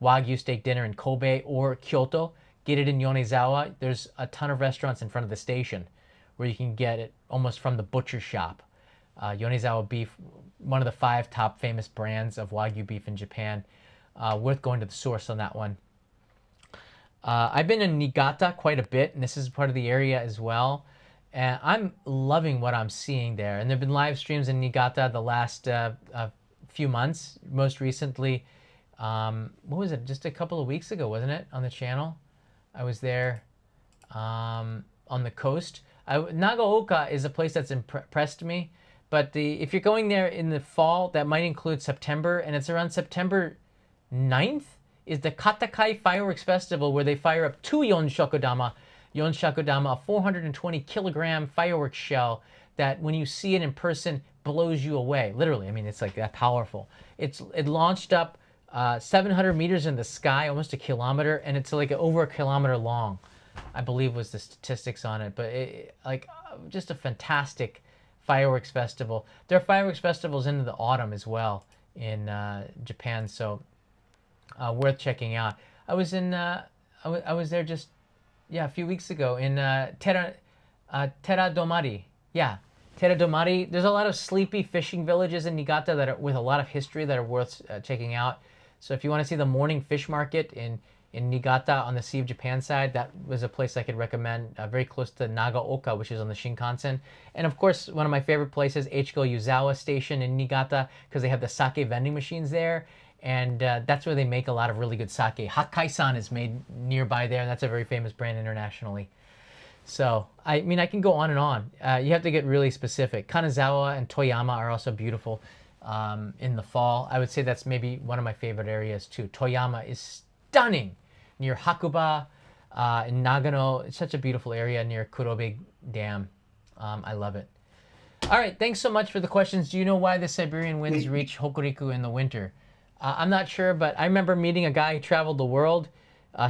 Wagyu steak dinner in Kobe or Kyoto. Get it in Yonezawa. There's a ton of restaurants in front of the station where you can get it almost from the butcher shop. Yonezawa beef, one of the 5 top famous brands of Wagyu beef in Japan. Worth going to the source on that one. I've been in Niigata quite a bit, and this is part of the area as well. And I'm loving what I'm seeing there. And there have been live streams in Niigata the last few months. Most recently, what was it? Just a couple of weeks ago, wasn't it? On the channel. I was there on the coast. Nagaoka is a place that's impressed me. But if you're going there in the fall, that might include September. And it's around September 9th is the Katakai Fireworks Festival, where they fire up 2 Yonshakudama. Yonshakudama, a 420 kilogram fireworks shell that when you see it in person blows you away. Literally, I mean, it's like that powerful. It launched up 700 meters in the sky, almost a kilometer, and it's like over a kilometer long, I believe was the statistics on it. But just a fantastic fireworks festival. There are fireworks festivals into the autumn as well in Japan, so worth checking out. I was there just a few weeks ago in Teradomari. Yeah, Teradomari. There's a lot of sleepy fishing villages in Niigata that are with a lot of history that are worth checking out. So if you want to see the morning fish market in in Niigata on the Sea of Japan side. That was a place I could recommend, very close to Nagaoka, which is on the Shinkansen. And of course, one of my favorite places, Ichigo Yuzawa Station in Niigata, because they have the sake vending machines there. And that's where they make a lot of really good sake. Hakkaisan is made nearby there, and that's a very famous brand internationally. So, I mean, I can go on and on. You have to get really specific. Kanazawa and Toyama are also beautiful in the fall. I would say that's maybe one of my favorite areas too. Toyama is stunning near Hakuba in Nagano. It's such a beautiful area near Kurobe Dam. I love it. All right, thanks so much for the questions. Do you know why the Siberian winds reach Hokuriku in the winter? I'm not sure, but I remember meeting a guy who traveled the world.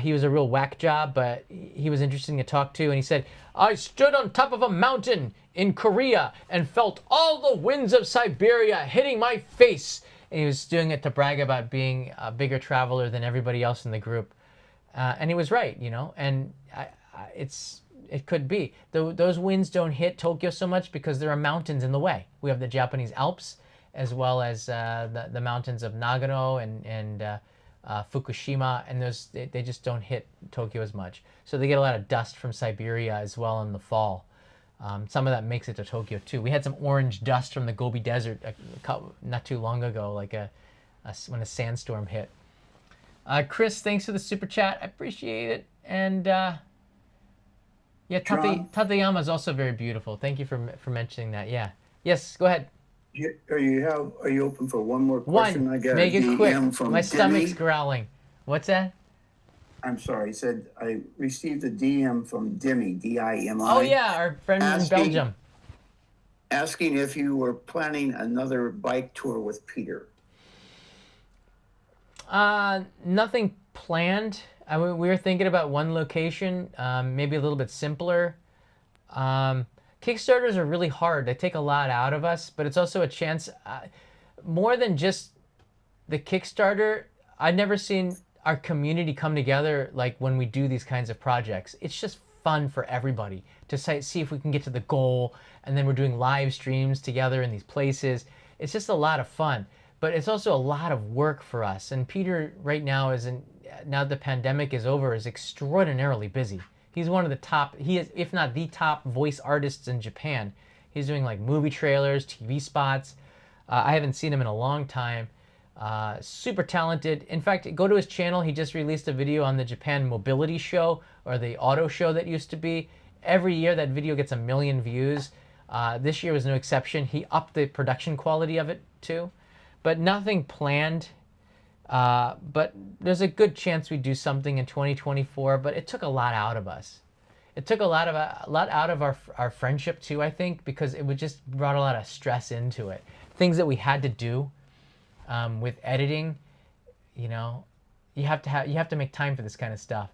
He was a real whack job, but he was interesting to talk to. And he said, I stood on top of a mountain in Korea and felt all the winds of Siberia hitting my face. And he was doing it to brag about being a bigger traveler than everybody else in the group. And he was right, you know, and it could be. Those winds don't hit Tokyo so much because there are mountains in the way. We have the Japanese Alps, as well as the mountains of Nagano and Fukushima, and they just don't hit Tokyo as much. So they get a lot of dust from Siberia as well in the fall. Some of that makes it to Tokyo too. We had some orange dust from the Gobi Desert not too long ago, like when a sandstorm hit. Chris, thanks for the super chat. I appreciate it. And yeah, Tateyama is also very beautiful. Thank you for mentioning that. Yeah. Yes, go ahead. Are you open for one more question? One. I got Make it quick. from My Demi. stomach's growling. What's that? I'm sorry. He said I received a DM from Demi, D-I-M-I. Oh yeah, our friend in Belgium. Asking if you were planning another bike tour with Peter. Nothing planned. We were thinking about one location, maybe a little bit simpler. Kickstarters are really hard. They take a lot out of us, but it's also a chance. More than just the Kickstarter, I've never seen our community come together like when we do these kinds of projects. It's just fun for everybody to see if we can get to the goal, and then we're doing live streams together in these places. It's just a lot of fun, but it's also a lot of work for us. And Peter right now now the pandemic is over, is extraordinarily busy. He's one of the top, he is, if not the top voice artists in Japan. He's doing like movie trailers, TV spots. I haven't seen him in a long time. Super talented. In fact, go to his channel. He just released a video on the Japan Mobility Show, or the auto show that used to be. Every year that video gets 1 million views. This year was no exception. He upped the production quality of it too. But nothing planned. But there's a good chance we do something in 2024, but it took a lot out of us. It took a lot out of our friendship too, I think, because it would just brought a lot of stress into it. Things that we had to do with editing, you know, you have to make time for this kind of stuff.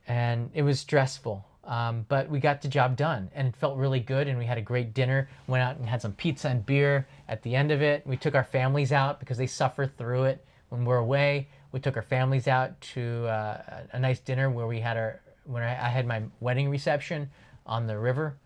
And it was stressful. But we got the job done, and it felt really good, and we had a great dinner, went out and had some pizza and beer at the end of it. We took our families out because they suffer through it. When we're away, we took our families out to a nice dinner where I had my wedding reception on the river,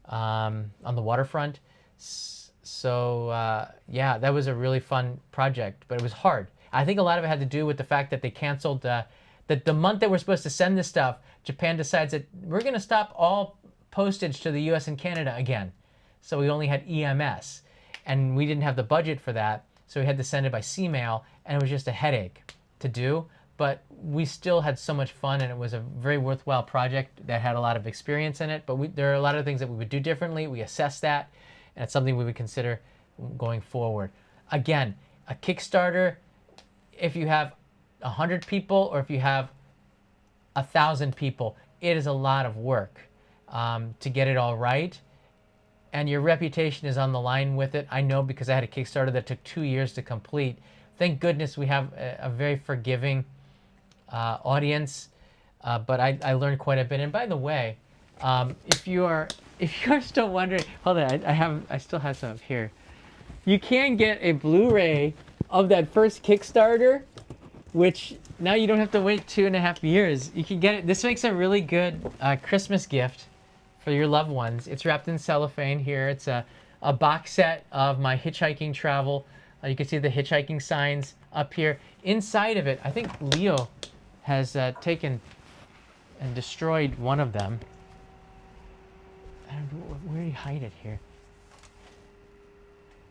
on the waterfront. So yeah, that was a really fun project, but it was hard. I think a lot of it had to do with the fact that they canceled the month that we're supposed to send this stuff. Japan decides that we're going to stop all postage to the US and Canada again. So we only had EMS, and we didn't have the budget for that. So we had to send it by C-mail, and it was just a headache to do. But we still had so much fun, and it was a very worthwhile project that had a lot of experience in it. But there are a lot of things that we would do differently. We assessed that, and it's something we would consider going forward. Again, a Kickstarter, if you have 100 people or if you have 1,000 people, it is a lot of work to get it all right. And your reputation is on the line with it. I know, because I had a Kickstarter that took 2 years to complete. Thank goodness we have a very forgiving audience, but I learned quite a bit. And by the way, if you're still wondering, hold on, I still have some here. You can get a Blu-ray of that first Kickstarter, which now you don't have to wait 2.5 years. You can get it. This makes a really good Christmas gift for your loved ones. It's wrapped in cellophane here. It's a box set of my hitchhiking travel. You can see the hitchhiking signs up here. Inside of it, I think Leo has taken and destroyed one of them. I don't know, where did he hide it here?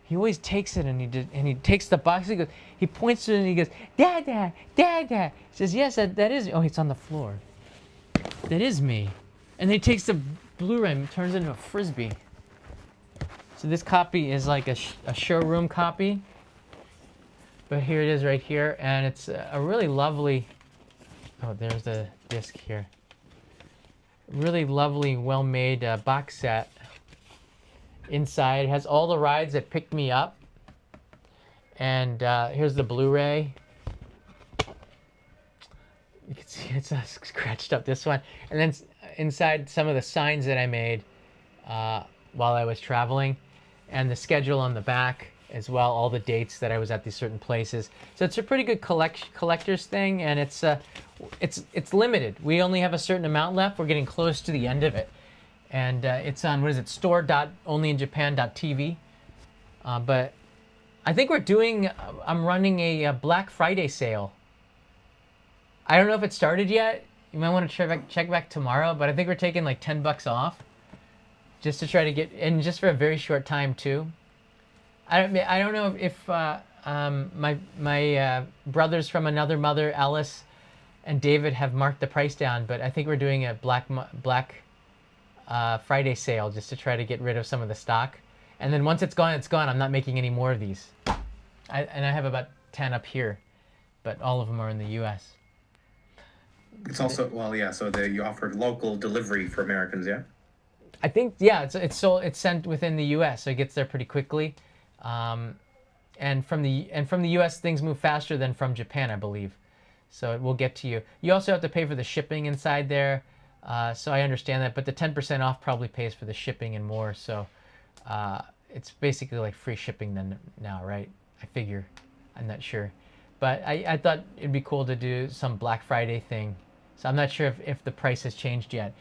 He always takes it and he takes the box. He points to it and he goes, Dada, Dada. He says, yes, that is. Oh, it's on the floor. That is me. And then he takes the Blu-ray and turns it into a frisbee. So this copy is like a showroom copy. But here it is right here, and it's a really lovely. Oh, there's the disc here. Really lovely, well-made box set. Inside, it has all the rides that picked me up. And here's the Blu-ray. You can see it's scratched up, this one. And then inside, some of the signs that I made while I was traveling. And the schedule on the back as well, all the dates that I was at these certain places. So it's a pretty good collector's thing, and it's limited. We only have a certain amount left. We're getting close to the end of it. And it's on, what is it, store.onlyinjapan.tv. But I think I'm running a Black Friday sale. I don't know if it started yet. You might want to check back tomorrow, but I think we're taking like $10 off. Just to try to get, and just for a very short time too. I don't know if my brothers from another mother, Alice and David, have marked the price down, but I think we're doing a Black Friday sale just to try to get rid of some of the stock. And then once it's gone, it's gone. I'm not making any more of these. I have about 10 up here, but all of them are in the U.S. It's also, well, yeah, so you offered local delivery for Americans, yeah? I think, yeah, it's sent within the U.S., so it gets there pretty quickly, and from the U.S. things move faster than from Japan, I believe, so it will get to you. You also have to pay for the shipping inside there, so I understand that, but the 10% off probably pays for the shipping and more, so it's basically like free shipping then now, right? I figure, I'm not sure, but I thought it'd be cool to do some Black Friday thing, so I'm not sure if the price has changed yet.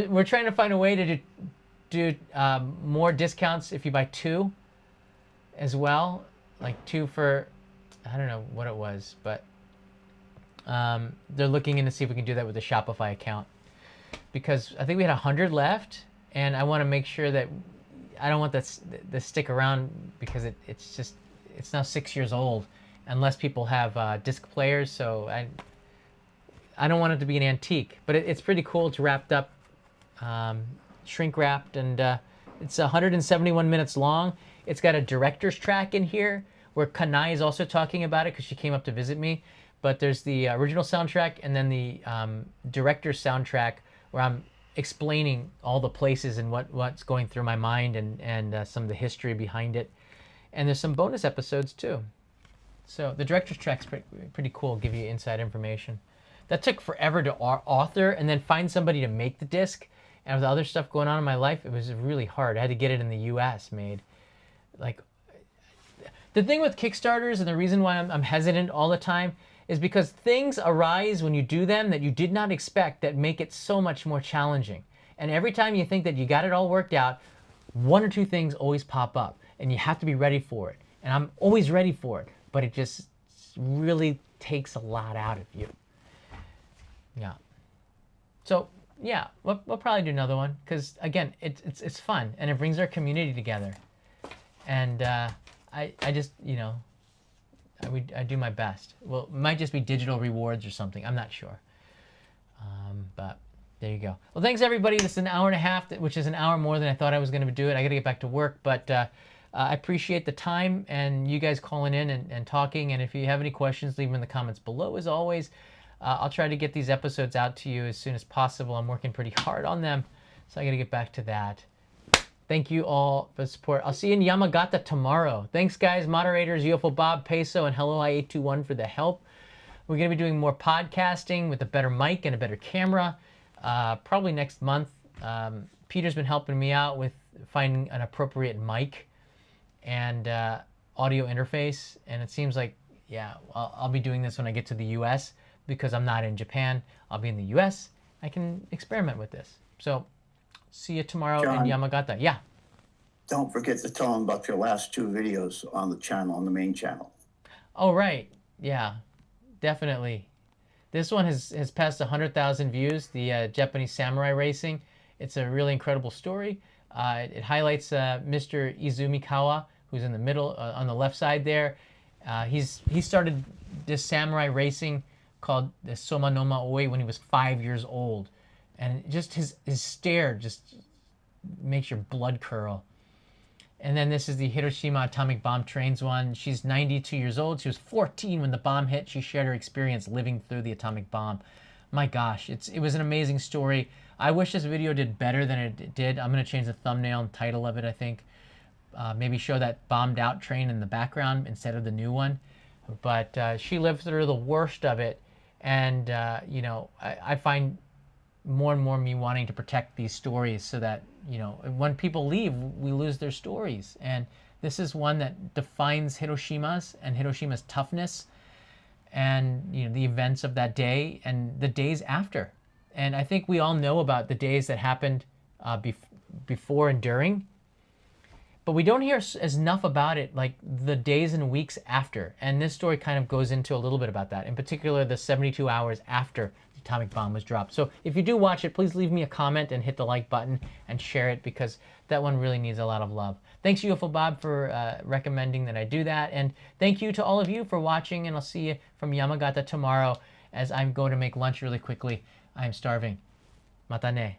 We're trying to find a way to do more discounts if you buy 2 as well. Like 2 for, I don't know what it was, but they're looking in to see if we can do that with the Shopify account. Because I think we had 100 left, and I want to make sure that I don't want that to stick around because it's now 6 years old, unless people have disc players, so I don't want it to be an antique. But it's pretty cool. It's wrapped up. Shrink wrapped, and it's 171 minutes long. It's got a director's track in here where Kanai is also talking about it because she came up to visit me. But there's the original soundtrack and then the director's soundtrack where I'm explaining all the places and what's going through my mind and some of the history behind it. And there's some bonus episodes too. So the director's track's pretty cool, give you inside information. That took forever to author and then find somebody to make the disc. And with other stuff going on in my life, it was really hard. I had to get it in the U.S. made. Like, the thing with Kickstarters and the reason why I'm hesitant all the time is because things arise when you do them that you did not expect that make it so much more challenging. And every time you think that you got it all worked out, 1 or 2 things always pop up, and you have to be ready for it. And I'm always ready for it, but it just really takes a lot out of you. Yeah. So, yeah, we'll probably do another one because, again, it's fun and it brings our community together. And I just, you know, I do my best. Well, it might just be digital rewards or something. I'm not sure. But there you go. Well, thanks, everybody. This is an hour and a half, which is an hour more than I thought I was going to do it. I got to get back to work, but I appreciate the time and you guys calling in and talking. And if you have any questions, leave them in the comments below, as always. I'll try to get these episodes out to you as soon as possible. I'm working pretty hard on them, so I got to get back to that. Thank you all for the support. I'll see you in Yamagata tomorrow. Thanks, guys, moderators, UFO Bob, Peso, and Hello I821 for the help. We're going to be doing more podcasting with a better mic and a better camera, probably next month. Peter's been helping me out with finding an appropriate mic and audio interface, and it seems like, yeah, I'll be doing this when I get to the U.S., because I'm not in Japan. I'll be in the U.S. I can experiment with this. So, see you tomorrow in Yamagata. Yeah. Don't forget to tell them about your last 2 videos on the channel, on the main channel. Oh, right. Yeah, definitely. This one has passed 100,000 views, the Japanese samurai racing. It's a really incredible story. It highlights Mr. Izumikawa, who's in the middle, on the left side there. He started this samurai racing called the Soma no Maoi when he was 5 years old. And just his stare just makes your blood curl. And then this is the Hiroshima atomic bomb trains one. She's 92 years old. She was 14 when the bomb hit. She shared her experience living through the atomic bomb. My gosh, it was an amazing story. I wish this video did better than it did. I'm going to change the thumbnail and title of it, I think. Maybe show that bombed out train in the background instead of the new one. But she lived through the worst of it. And, you know, I find more and more me wanting to protect these stories so that, you know, when people leave, we lose their stories. And this is one that defines Hiroshima's and Hiroshima's toughness and, you know, the events of that day and the days after. And I think we all know about the days that happened before and during, but we don't hear as enough about it, like the days and weeks after. And this story kind of goes into a little bit about that, in particular the 72 hours after the atomic bomb was dropped. So if you do watch it, please leave me a comment and hit the like button and share it, because that one really needs a lot of love. Thanks UFO Bob for recommending that I do that. And thank you to all of you for watching, and I'll see you from Yamagata tomorrow as I'm going to make lunch really quickly. I'm starving. Mata ne.